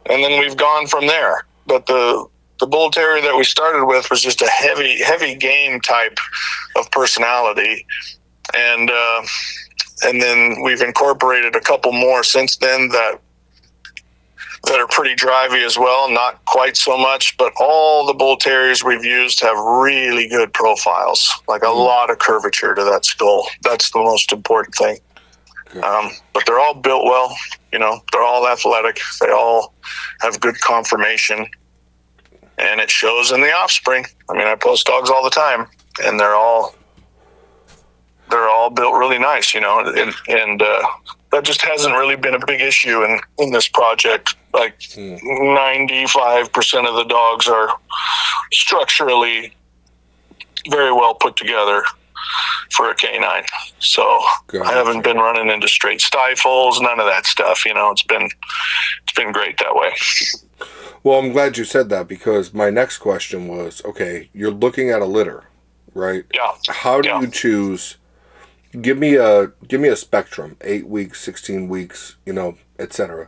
And then we've gone from there. But the bull terrier that we started with was just a heavy game type of personality. And then we've incorporated a couple more since then that are pretty drivey as well. Not quite so much, but all the bull terriers we've used have really good profiles, like a lot of curvature to that skull. That's the most important thing. But they're all built well. They're all athletic. They all have good conformation, and it shows in the offspring. I mean, I post dogs all the time, and they're all built really nice, and that just hasn't really been a big issue in this project. Like 95% of the dogs are structurally very well put together for a canine. So gotcha. I haven't been running into straight stifles, none of that stuff. It's been great that way. Well, I'm glad you said that, because my next question was, okay, you're looking at a litter, right? Yeah. How do you choose? Give me a spectrum, 8 weeks, 16 weeks, etc.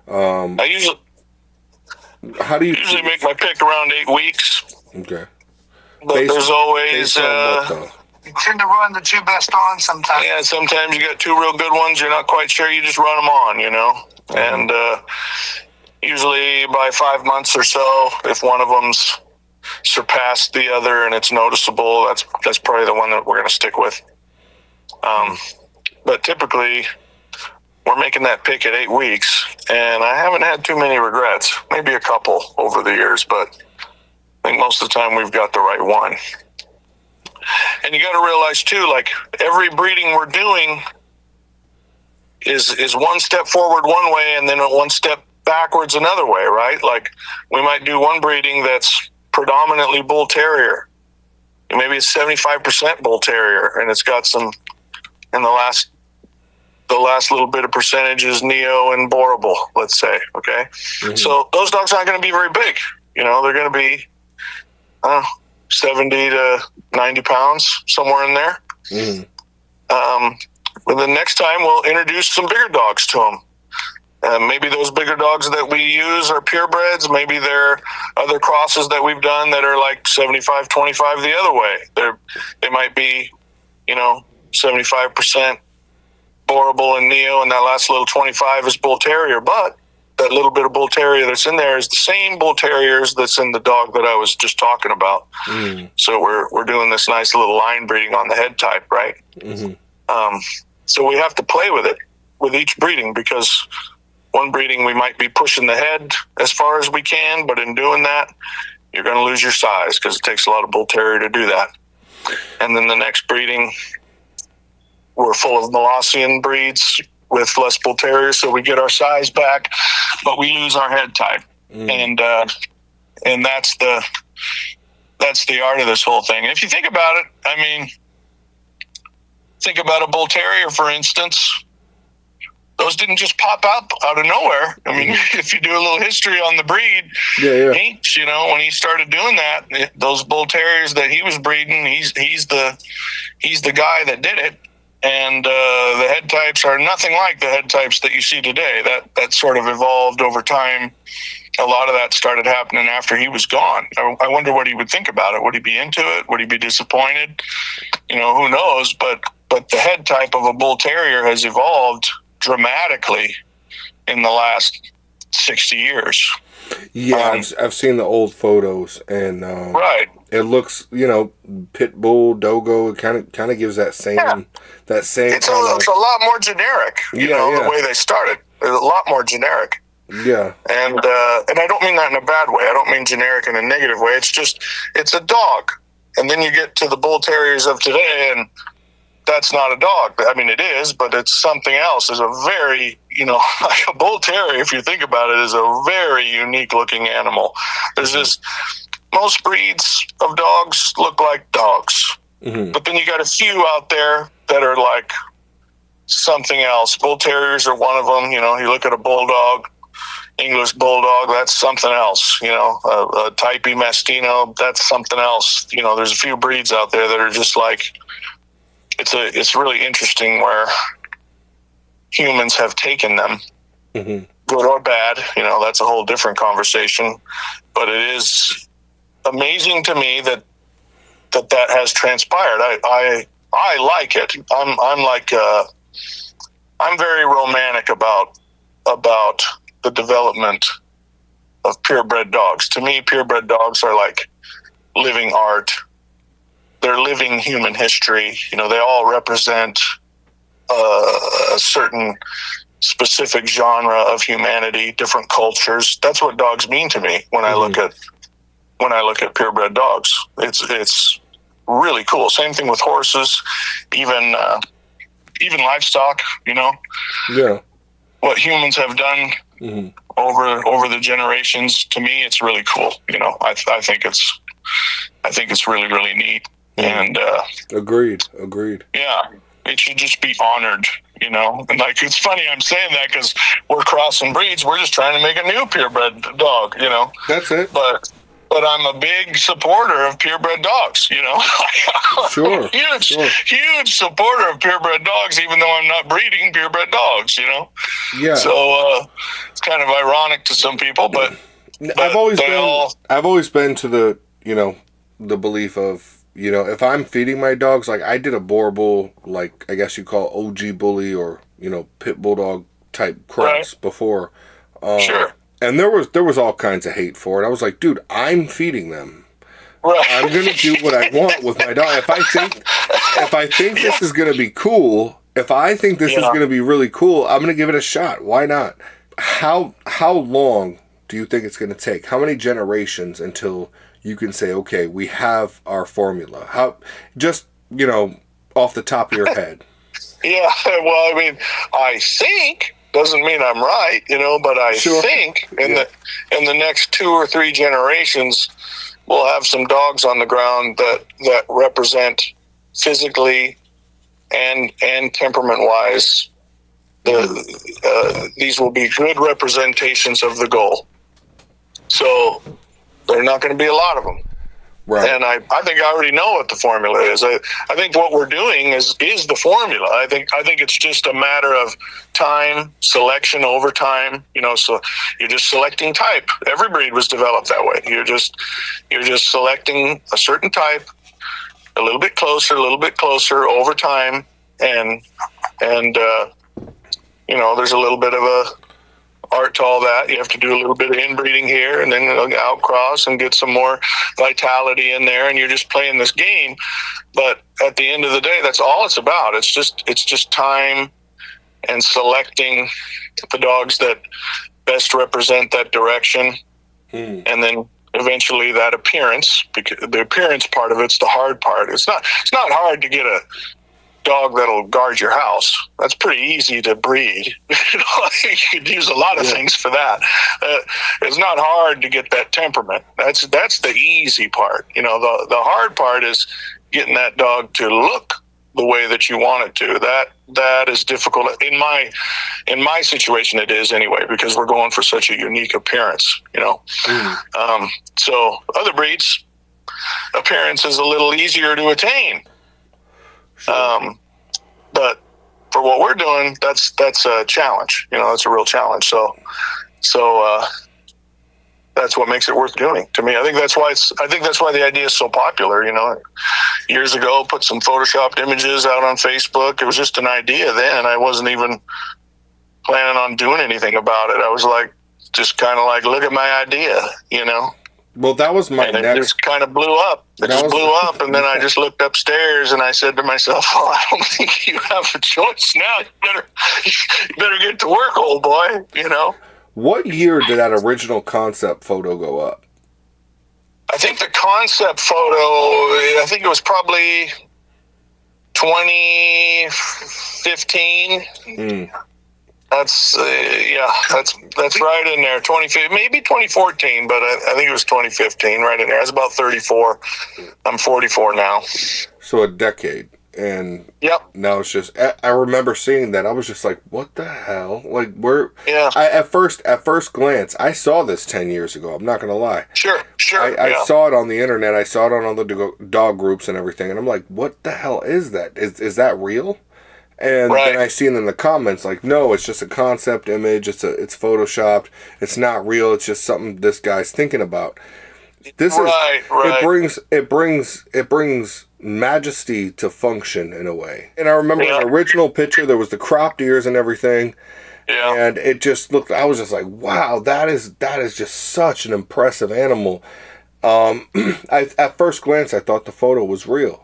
I usually make my pick around 8 weeks. Okay. But there's always you tend to run the 2 best on sometimes. Yeah, sometimes you got 2 real good ones. You're not quite sure. You just run them on, Mm-hmm. And usually by 5 months or so, if one of them's surpassed the other and it's noticeable, that's probably the one that we're going to stick with. But typically, we're making that pick at 8 weeks, and I haven't had too many regrets. Maybe a couple over the years, but I think most of the time we've got the right one. And you got to realize too, like every breeding we're doing is one step forward one way and then one step backwards another way, right? Like we might do one breeding that's predominantly bull terrier. Maybe it's 75% bull terrier, and it's got some in the last little bit of percentage is Neo and Boerboel, let's say. Okay. Mm-hmm. So those dogs aren't going to be very big. They're going to be 70 to 90 pounds, somewhere in there. Mm-hmm. But the next time we'll introduce some bigger dogs to them. Maybe those bigger dogs that we use are purebreds. Maybe they're other crosses that we've done that are like 75-25 the other way. They might be, 75% Boerboel and Neo, and that last little 25 is bull terrier. But that little bit of bull terrier that's in there is the same bull terriers that's in the dog that I was just talking about. Mm. So we're doing this nice little line breeding on the head type, right? Mm-hmm. So we have to play with it with each breeding, because one breeding we might be pushing the head as far as we can, but in doing that, you're going to lose your size because it takes a lot of bull terrier to do that. And then the next breeding, we're full of Molossian breeds with less bull terriers, so we get our size back, but we lose our head type. Mm. And that's the art of this whole thing. And if you think about it, think about a bull terrier, for instance. Those didn't just pop up out of nowhere. If you do a little history on the breed, Hinch, when he started doing that, those bull terriers that he was breeding, he's the guy that did it. And the head types are nothing like the head types that you see today. That sort of evolved over time. A lot of that started happening after he was gone. I wonder what he would think about it. Would he be into it? Would he be disappointed? Who knows? But the head type of a bull terrier has evolved dramatically in the last 60 years. Yeah, I've seen the old photos, and right. It looks, pit bull, dogo. It kind of gives that same. It's a lot more generic. The way they started, it's a lot more generic. Yeah, and I don't mean that in a bad way. I don't mean generic in a negative way. It's a dog, and then you get to the bull terriers of today, and that's not a dog. It is, but it's something else. It's a very, like a bull terrier, if you think about it, is a very unique looking animal. There's this, most breeds of dogs look like dogs. Mm-hmm. But then you got a few out there that are like something else. Bull terriers are one of them. You look at a bulldog, English bulldog, that's something else. A Type Mastino, that's something else. There's a few breeds out there that are just like, it's really interesting where humans have taken them, mm-hmm. good or bad. That's a whole different conversation. But it is amazing to me that has transpired. I like it. I'm very romantic about the development of purebred dogs. To me, purebred dogs are like living art. They're living human history. They all represent a certain specific genre of humanity, different cultures. That's what dogs mean to me when I look at purebred dogs. It's really cool. Same thing with horses, even livestock. Yeah. What humans have done mm-hmm. over the generations. To me, it's really cool. I think it's really, really neat. And agreed. Yeah, it should just be honored, and like it's funny I'm saying that because we're crossing breeds. We're just trying to make a new purebred dog, That's it. But I'm a big supporter of purebred dogs, Sure. Huge supporter of purebred dogs, even though I'm not breeding purebred dogs, Yeah. So it's kind of ironic to some people, but I've always been to the the belief of, if I'm feeding my dogs, like I did a Boerboel, like I guess you call OG bully or, pit bulldog type cross before. Sure. And there was all kinds of hate for it. I was like, dude, I'm feeding them. Right. I'm going to do what I want with my dog. If I think this is going to be cool, if I think this is going to be really cool, I'm going to give it a shot. Why not? How long do you think it's going to take? How many generations until you can say, okay, we have our formula? How, just, off the top of your head. Yeah, well, I mean, I think, doesn't mean I'm right, but I think in the next 2 or 3 generations, we'll have some dogs on the ground that represent physically and temperament-wise. These will be good representations of the goal. So there are not going to be a lot of them. Right. And I think I already know what the formula is. I think what we're doing is the formula. I think it's just a matter of time, selection over time. So you're just selecting type. Every breed was developed that way. You're just selecting a certain type, a little bit closer over time, and there's a little bit of a art to all that. You have to do a little bit of inbreeding here and then outcross and get some more vitality in there, and you're just playing this game. But at the end of the day, that's all it's about. It's just time and selecting the dogs that best represent that direction, and then eventually that appearance, because the appearance part of it's the hard part. It's not hard to get a dog that'll guard your house. That's pretty easy to breed. You could use a lot of things for that. It's not hard to get that temperament. That's the easy part. The hard part is getting that dog to look the way that you want it to. That is difficult. In my situation, it is anyway, because we're going for such a unique appearance. So other breeds, appearance is a little easier to attain. But for what we're doing, that's a challenge. That's a real challenge. So that's what makes it worth doing to me. I think that's why the idea is so popular. Years ago, put some photoshopped images out on Facebook. It was just an idea then. I wasn't even planning on doing anything about it. I was just kind of look at my idea, Well, that was my and next. It just kind of blew up. It just blew up, and then I just looked upstairs and I said to myself, "Well, I don't think you have a choice now. You better get to work, old boy." What year did that original concept photo go up? I think the concept photo, I think it was probably 2015. That's that's right in there. 2015, maybe 2014, but I think it was 2015, right in there. I was about 34. I'm 44 now. So a decade, and now it's just. I remember seeing that. I was just like, "What the hell?" At first glance, I saw this 10 years ago. I'm not gonna lie. Sure. I saw it on the internet. I saw it on all the dog groups and everything, and I'm like, "What the hell is that? Is that real?" And then I seen in the comments no, it's just a concept image. It's photoshopped. It's not real. It's just something this guy's thinking about. This it brings majesty to function in a way. And I remember in the original picture there was the cropped ears and everything. Yeah. And it just looked. I was just like, wow, that is just such an impressive animal. At first glance, I thought the photo was real.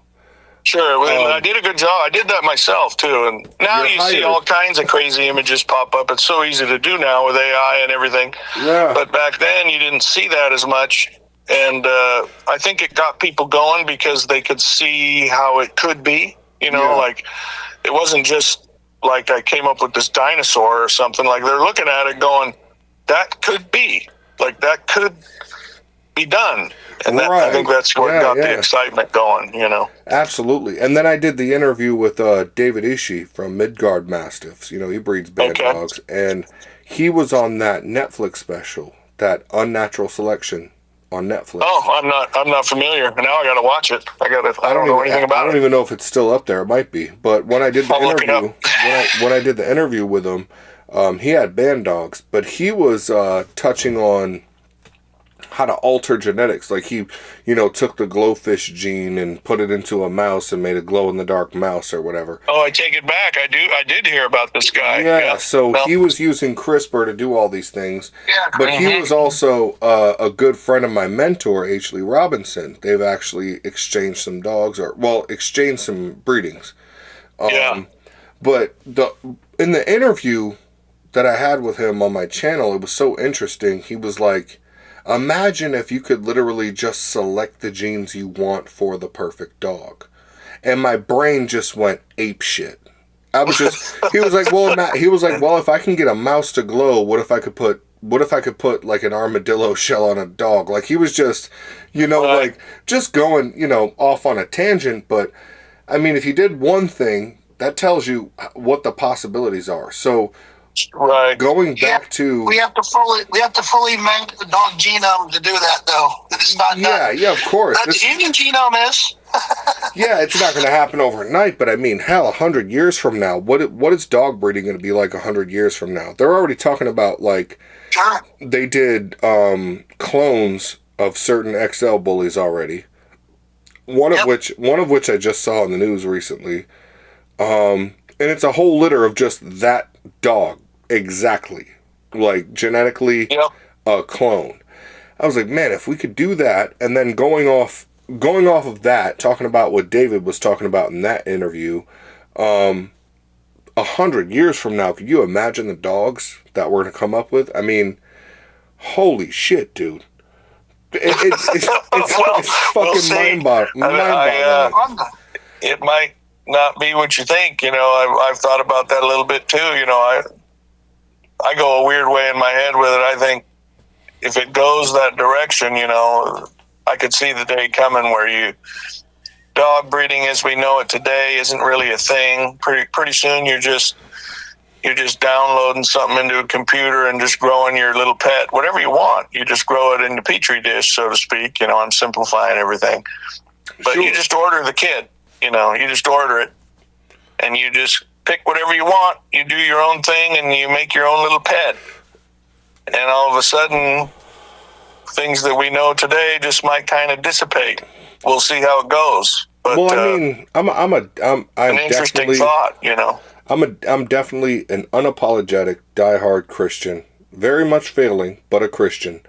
Sure, well, I did a good job. I did that myself, too. And now you see all kinds of crazy images pop up. It's so easy to do now with AI and everything. Yeah. But back then, you didn't see that as much. And I think it got people going because they could see how it could be. It wasn't just like I came up with this dinosaur or something. They're looking at it going, that could be. That could be done. And I think that's what got the excitement going, Absolutely. And then I did the interview with David Ishii from Midgard Mastiffs. He breeds band dogs. And he was on that Netflix special, that Unnatural Selection on Netflix. Oh, I'm not familiar. Now I got to watch it. I don't know anything about it. I don't even know if it's still up there. It might be. But when I did the interview, when I did the interview with him, he had band dogs, but he was touching on how to alter genetics. Like he, took the glowfish gene and put it into a mouse and made a glow in the dark mouse or whatever. Oh, I take it back. I did hear about this guy. Yeah, so he was using CRISPR to do all these things. Yeah, but he was also a good friend of my mentor, H. Lee Robinson. They've actually exchanged some dogs, exchanged some breedings. But in the interview that I had with him on my channel, it was so interesting. He was like, imagine if you could literally just select the genes you want for the perfect dog. And my brain just went ape shit. He was like, well, if I can get a mouse to glow, what if I could put like an armadillo shell on a dog? Like he was just, like just going, off on a tangent. But I mean, if you did one thing, that tells you what the possibilities are. So, going back to, we have to fully map the dog genome to do that, though. It's not done. Yeah, of course. The human genome is. Yeah, it's not going to happen overnight, but I mean, hell, 100 years from now, what is dog breeding going to be like 100 years from now? They're already talking about, like, sure. They did clones of certain XL bullies already. One of which I just saw in the news recently. And it's a whole litter of just that dog, exactly, like genetically a clone. I was like, man, if we could do that, and then going off of that, talking about what David was talking about in that interview, 100 years from now, could you imagine the dogs that we're going to come up with? I mean, holy shit, dude. It's fucking mind-boggling. It might not be what you think. I've thought about that a little bit too. I go a weird way in my head with it. I think if it goes that direction, I could see the day coming where dog breeding as we know it today isn't really a thing. Pretty soon you're just downloading something into a computer and just growing your little pet, whatever you want. You just grow it in the petri dish, so to speak. I'm simplifying everything, but you just order the kid. You just order it, and you just pick whatever you want. You do your own thing, and you make your own little pet. And all of a sudden, things that we know today just might kind of dissipate. We'll see how it goes. But, well, I mean, I'm an interesting thought. I'm definitely an unapologetic, diehard Christian. Very much failing, but a Christian.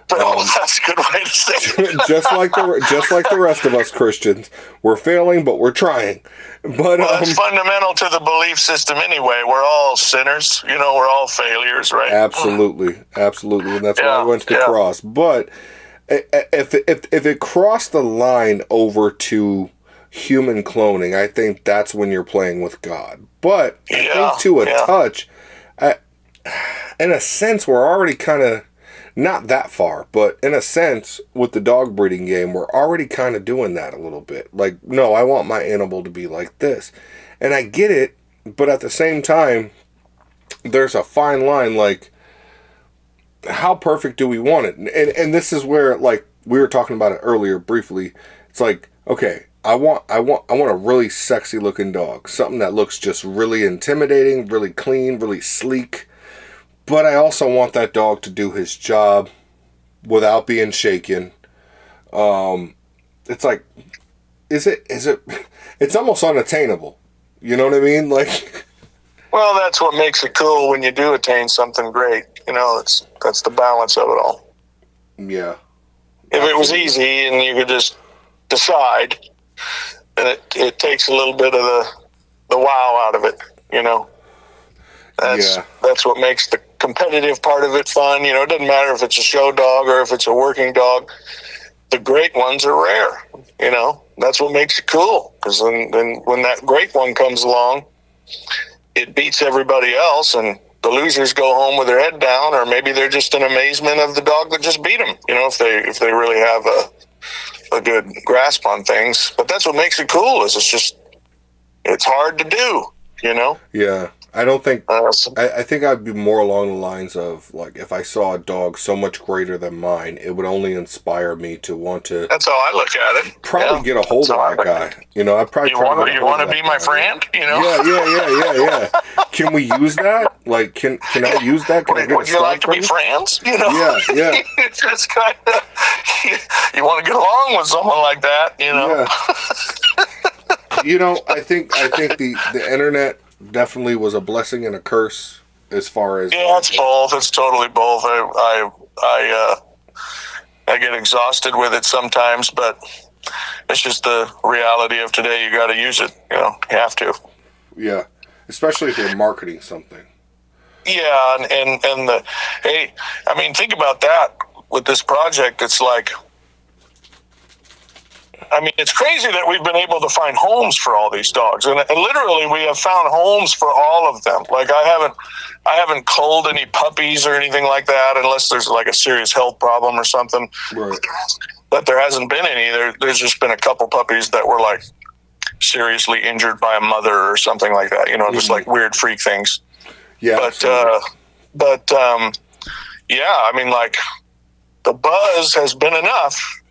That's a good way to say it. just like the rest of us Christians, we're failing, but we're trying. But it's fundamental to the belief system anyway. We're all sinners. We're all failures, right? Absolutely, and that's why I went to the cross. But if it crossed the line over to human cloning, I think that's when you're playing with God. But I think to a touch, in a sense, we're already kind of. Not that far, but in a sense, with the dog breeding game, we're already kind of doing that a little bit. Like, no, I want my animal to be like this. And I get it, but at the same time, there's a fine line, like, how perfect do we want it? And this is where, like, we were talking about it earlier briefly. It's like, okay, I want a really sexy looking dog. Something that looks just really intimidating, really clean, really sleek. But I also want that dog to do his job without being shaken. It's like, is it? It's almost unattainable. You know what I mean? Like, well, that's what makes it cool when you do attain something great. That's the balance of it all. Yeah. If it was easy and you could just decide, then it takes a little bit of the wow out of it. That's what makes the competitive part of it fun. It doesn't matter if it's a show dog or if it's a working dog. The great ones are rare. That's what makes it cool. Because then when that great one comes along, it beats everybody else, and the losers go home with their head down, or maybe they're just in amazement of the dog that just beat them. If they really have a good grasp on things. But that's what makes it cool. Is it's hard to do. Yeah. I don't think. I think I'd be more along the lines of like if I saw a dog so much greater than mine, it would only inspire me to want to. That's how I look at it. Probably get a hold of that guy. You know, I probably you want to be my friend. You know. Yeah. Can we use that? Like, can I use that? Can I get would you like to be friends? You know. Yeah. It's just kind of you want to get along with someone like that. You know. Yeah. You know, I think the internet definitely was a blessing and a curse as far as it's both. It's totally both. I get exhausted with it sometimes, but it's just the reality of today. You got to use it. You know, you have to. Yeah, especially if you're marketing something. Yeah, and I mean, think about that with this project. It's like, I mean, it's crazy that we've been able to find homes for all these dogs, and literally we have found homes for all of them. Like I haven't culled any puppies or anything like that, unless there's like a serious health problem or something. Right. But there hasn't been any. There's just been a couple puppies that were like seriously injured by a mother or something like that. You know, just like weird freak things. Yeah. But yeah, I mean, like the buzz has been enough.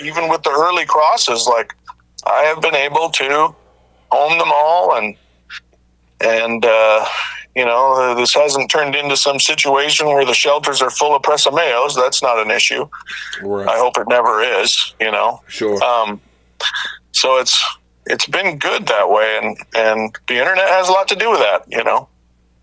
Even with the early crosses, like I have been able to home them all, and you know, this hasn't turned into some situation where the shelters are full of Presa Mayos. That's not an issue. Right. I hope it never is. You know. Sure. So it's been good that way, and the internet has a lot to do with that. You know.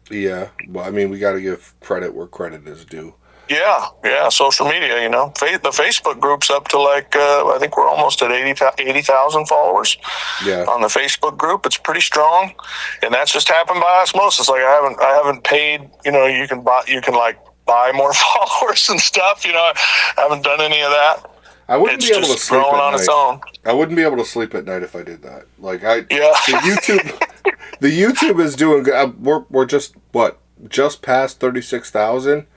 Yeah. Well, I mean, we got to give credit where credit is due. Yeah, social media, you know. The Facebook group's up to like, I think we're almost at 80,000 followers. Yeah. On the Facebook group. It's pretty strong. And that's just happened by osmosis. Like I haven't paid, you know, you can like buy more followers and stuff, you know. I haven't done any of that. I wouldn't be able to sleep at night. Its own. I wouldn't be able to sleep at night if I did that. Like the YouTube is doing good. We're just past 36,000.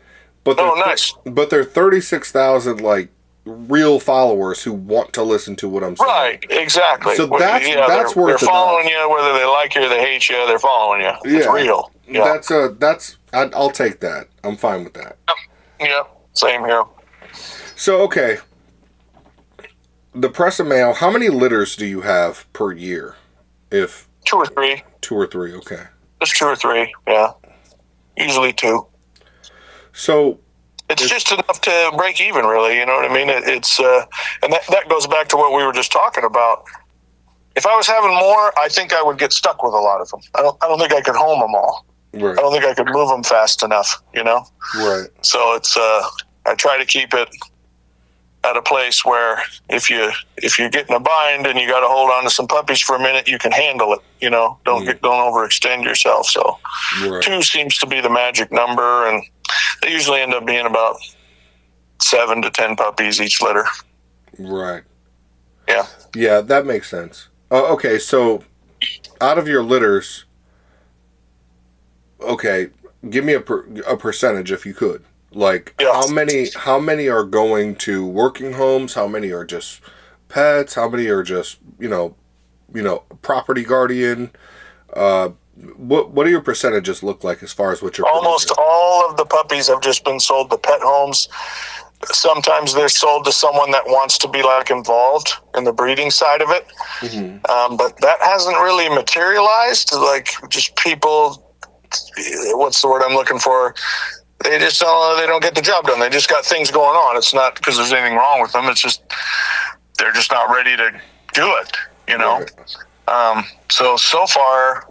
But nice. But they're 36,000 like real followers who want to listen to what I'm saying. Right, exactly. So that's worth it. They're following you, whether they like you or they hate you. They're following you. It's real. Yeah. I'll take that. I'm fine with that. Yeah, same here. So okay, the Presa Mayo. How many litters do you have per year? If 2 or 3. 2 or 3. Okay. Just 2 or 3. Yeah, usually 2. So it's just enough to break even, really. You know what I mean? It's and that goes back to what we were just talking about. If I was having more, I think I would get stuck with a lot of them. I don't think I could home them all. Right. I don't think I could move them fast enough. You know. Right. So it's I try to keep it at a place where if you get in a bind and you got to hold on to some puppies for a minute, you can handle it. You know, don't overextend yourself. So 2 seems to be the magic number, and they usually end up being about 7 to 10 puppies each litter. Right. Yeah. Yeah, that makes sense. Okay, so out of your litters, okay, give me a percentage if you could. Like how many are going to working homes? How many are just pets? How many are just you know property guardian? What do your percentages look like as far as what you're almost producing? All of the puppies have just been sold to pet homes. Sometimes they're sold to someone that wants to be like involved in the breeding side of it. Mm-hmm. But that hasn't really materialized. Like just people, what's the word I'm looking for? They just they don't get the job done. They just got things going on. It's not because there's anything wrong with them. It's just they're just not ready to do it, you know. Right. So far,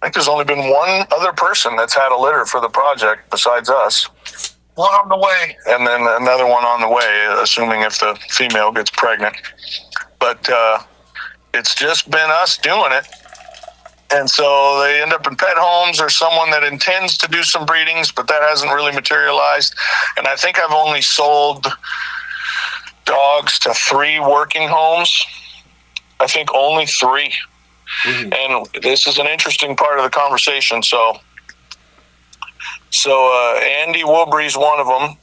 I think there's only been one other person that's had a litter for the project besides us. One on the way. And then another one on the way, assuming if the female gets pregnant. But it's just been us doing it. And so they end up in pet homes or someone that intends to do some breedings, but that hasn't really materialized. And I think I've only sold dogs to 3 working homes. I think only 3. Mm-hmm. And this is an interesting part of the conversation. So Andy Woobry's one of them.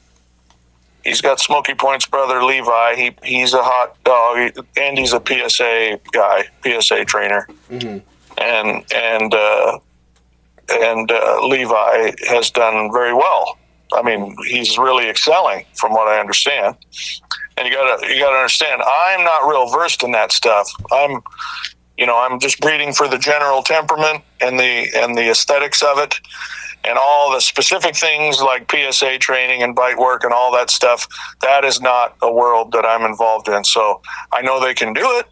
He's got Smoky Point's brother, Levi. He's a hot dog. Andy's a PSA guy, PSA trainer. Mm-hmm. And Levi has done very well. I mean, he's really excelling from what I understand. And you gotta understand, I'm not real versed in that stuff. I'm just breeding for the general temperament and the aesthetics of it, and all the specific things like PSA training and bite work and all that stuff. That is not a world that I'm involved in. So I know they can do it,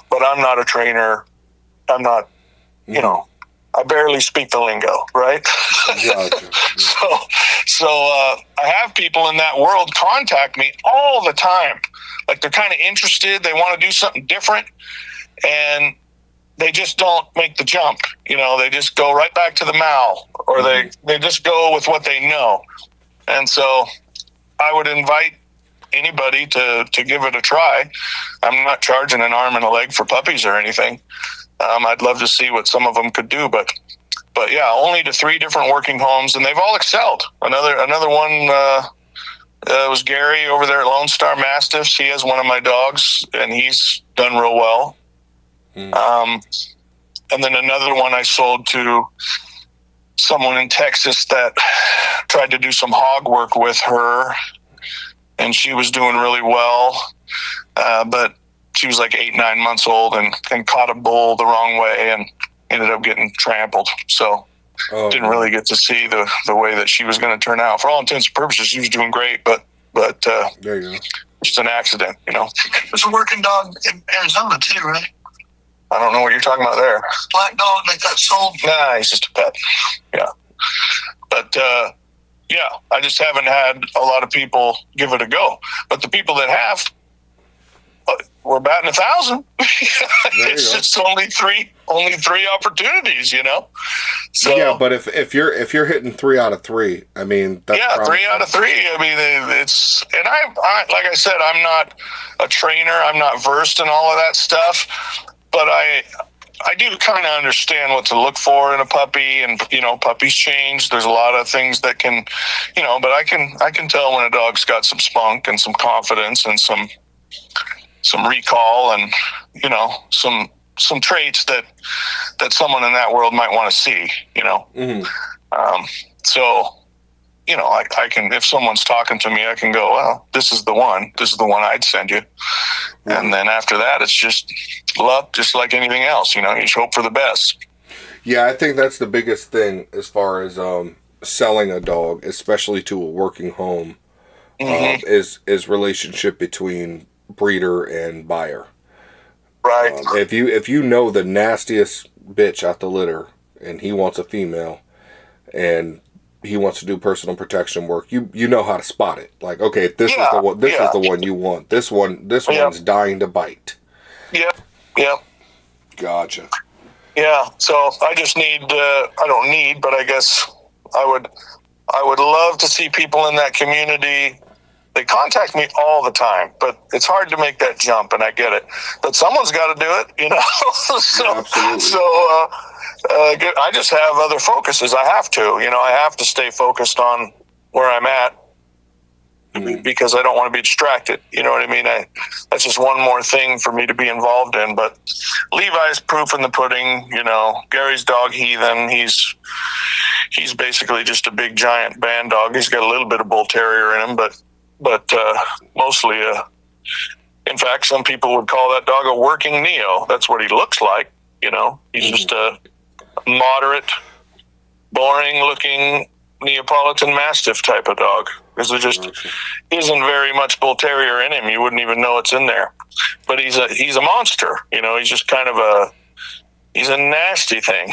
but I'm not a trainer. I'm not, I barely speak the lingo, right? Gotcha. Yeah. So I have people in that world contact me all the time. Like, they're kind of interested. They want to do something different, and they just don't make the jump. They just go right back to the mal, or they just go with what they know. And so I would invite anybody to give it a try. I'm not charging an arm and a leg for puppies or anything. I'd love to see what some of them could do, but yeah, only to 3 different working homes, and they've all excelled. Another one was Gary over there at Lone Star Mastiffs. He has one of my dogs, and he's done real well. And then another one I sold to someone in Texas that tried to do some hog work with her, and she was doing really well, but she was like 8-9 months old and caught a bull the wrong way and ended up getting trampled. So didn't really get to see the way that she was going to turn out. For all intents and purposes, she was doing great, but there you go. Just an accident, There's a working dog in Arizona too, right? I don't know what you're talking about there. Black dog that got sold. Nah, he's just a pet. Yeah. But, yeah, I just haven't had a lot of people give it a go. But the people that have, we're batting 1,000. It's just only three opportunities, So yeah, but if you're hitting 3 out of 3, I mean, that's 3 out of 3. I mean, it's, and I like I said, I'm not a trainer. I'm not versed in all of that stuff, but I do kind of understand what to look for in a puppy, and puppies change. There's a lot of things that can, but I can tell when a dog's got some spunk and some confidence and some recall and some traits that someone in that world might want to see. So I can, if someone's talking to me, I can go, well, this is the one I'd send you. And then after that, it's just luck, just like anything else. You just hope for the best. Yeah, I think that's the biggest thing as far as selling a dog, especially to a working home, is relationship between breeder and buyer. Right. If you know the nastiest bitch out the litter, and he wants a female, and he wants to do personal protection work, you know how to spot it. Like, okay, this is the one. This is the one you want. This one's dying to bite. Yep. Yep. Gotcha. Yeah. So I just need. I don't need, but I guess I would love to see people in that community. They contact me all the time, but it's hard to make that jump, and I get it. But someone's got to do it, So, yeah, absolutely. So I just have other focuses. I have to, I have to stay focused on where I'm at because I don't want to be distracted. You know what I mean? That's just one more thing for me to be involved in. But Levi's proof in the pudding. Gary's dog Heathen. He's basically just a big giant band dog. He's got a little bit of bull terrier in him, but mostly in fact, some people would call that dog a working Neo. That's what he looks like. He's just a moderate, boring looking Neapolitan Mastiff type of dog. Because there just isn't very much bull terrier in him. You wouldn't even know it's in there. But he's a monster. He's just kind of he's a nasty thing.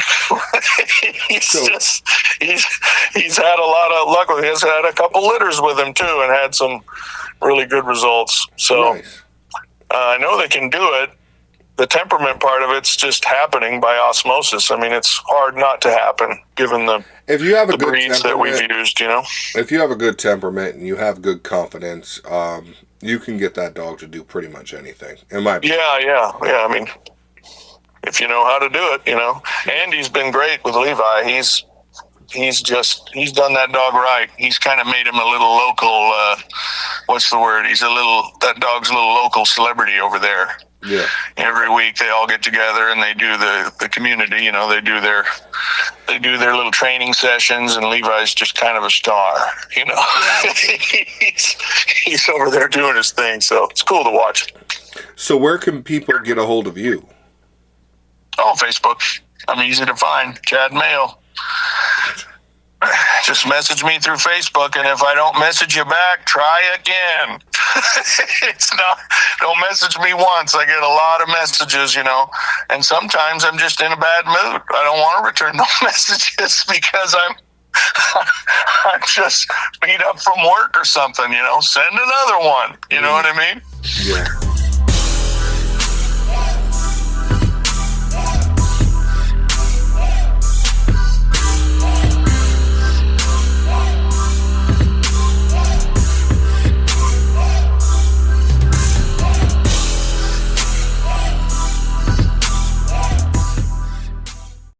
He's had a lot of luck with him. He's had a couple litters with him too, and had some really good results. So nice. I know they can do it. The temperament part of it's just happening by osmosis. I mean, it's hard not to happen given the breeds that we've used. If you have a good temperament and you have good confidence, you can get that dog to do pretty much anything. In my opinion. Yeah. I mean, if you know how to do it, Andy's been great with Levi. He's done that dog right. He's kind of made him a little local, what's the word? That dog's a little local celebrity over there. Yeah. Every week they all get together and they do the community, you know, they do their little training sessions, and Levi's just kind of a star, you know. he's over there doing his thing, so it's cool to watch. So where can people get a hold of you? Oh, Facebook. I'm easy to find. Chad Mayo. Just message me through Facebook, and if I don't message you back, try again. Don't message me once. I get a lot of messages, you know, and sometimes I'm just in a bad mood. I don't want to return no messages because I'm just beat up from work or something, you know. Send another one. You know what I mean? Yeah.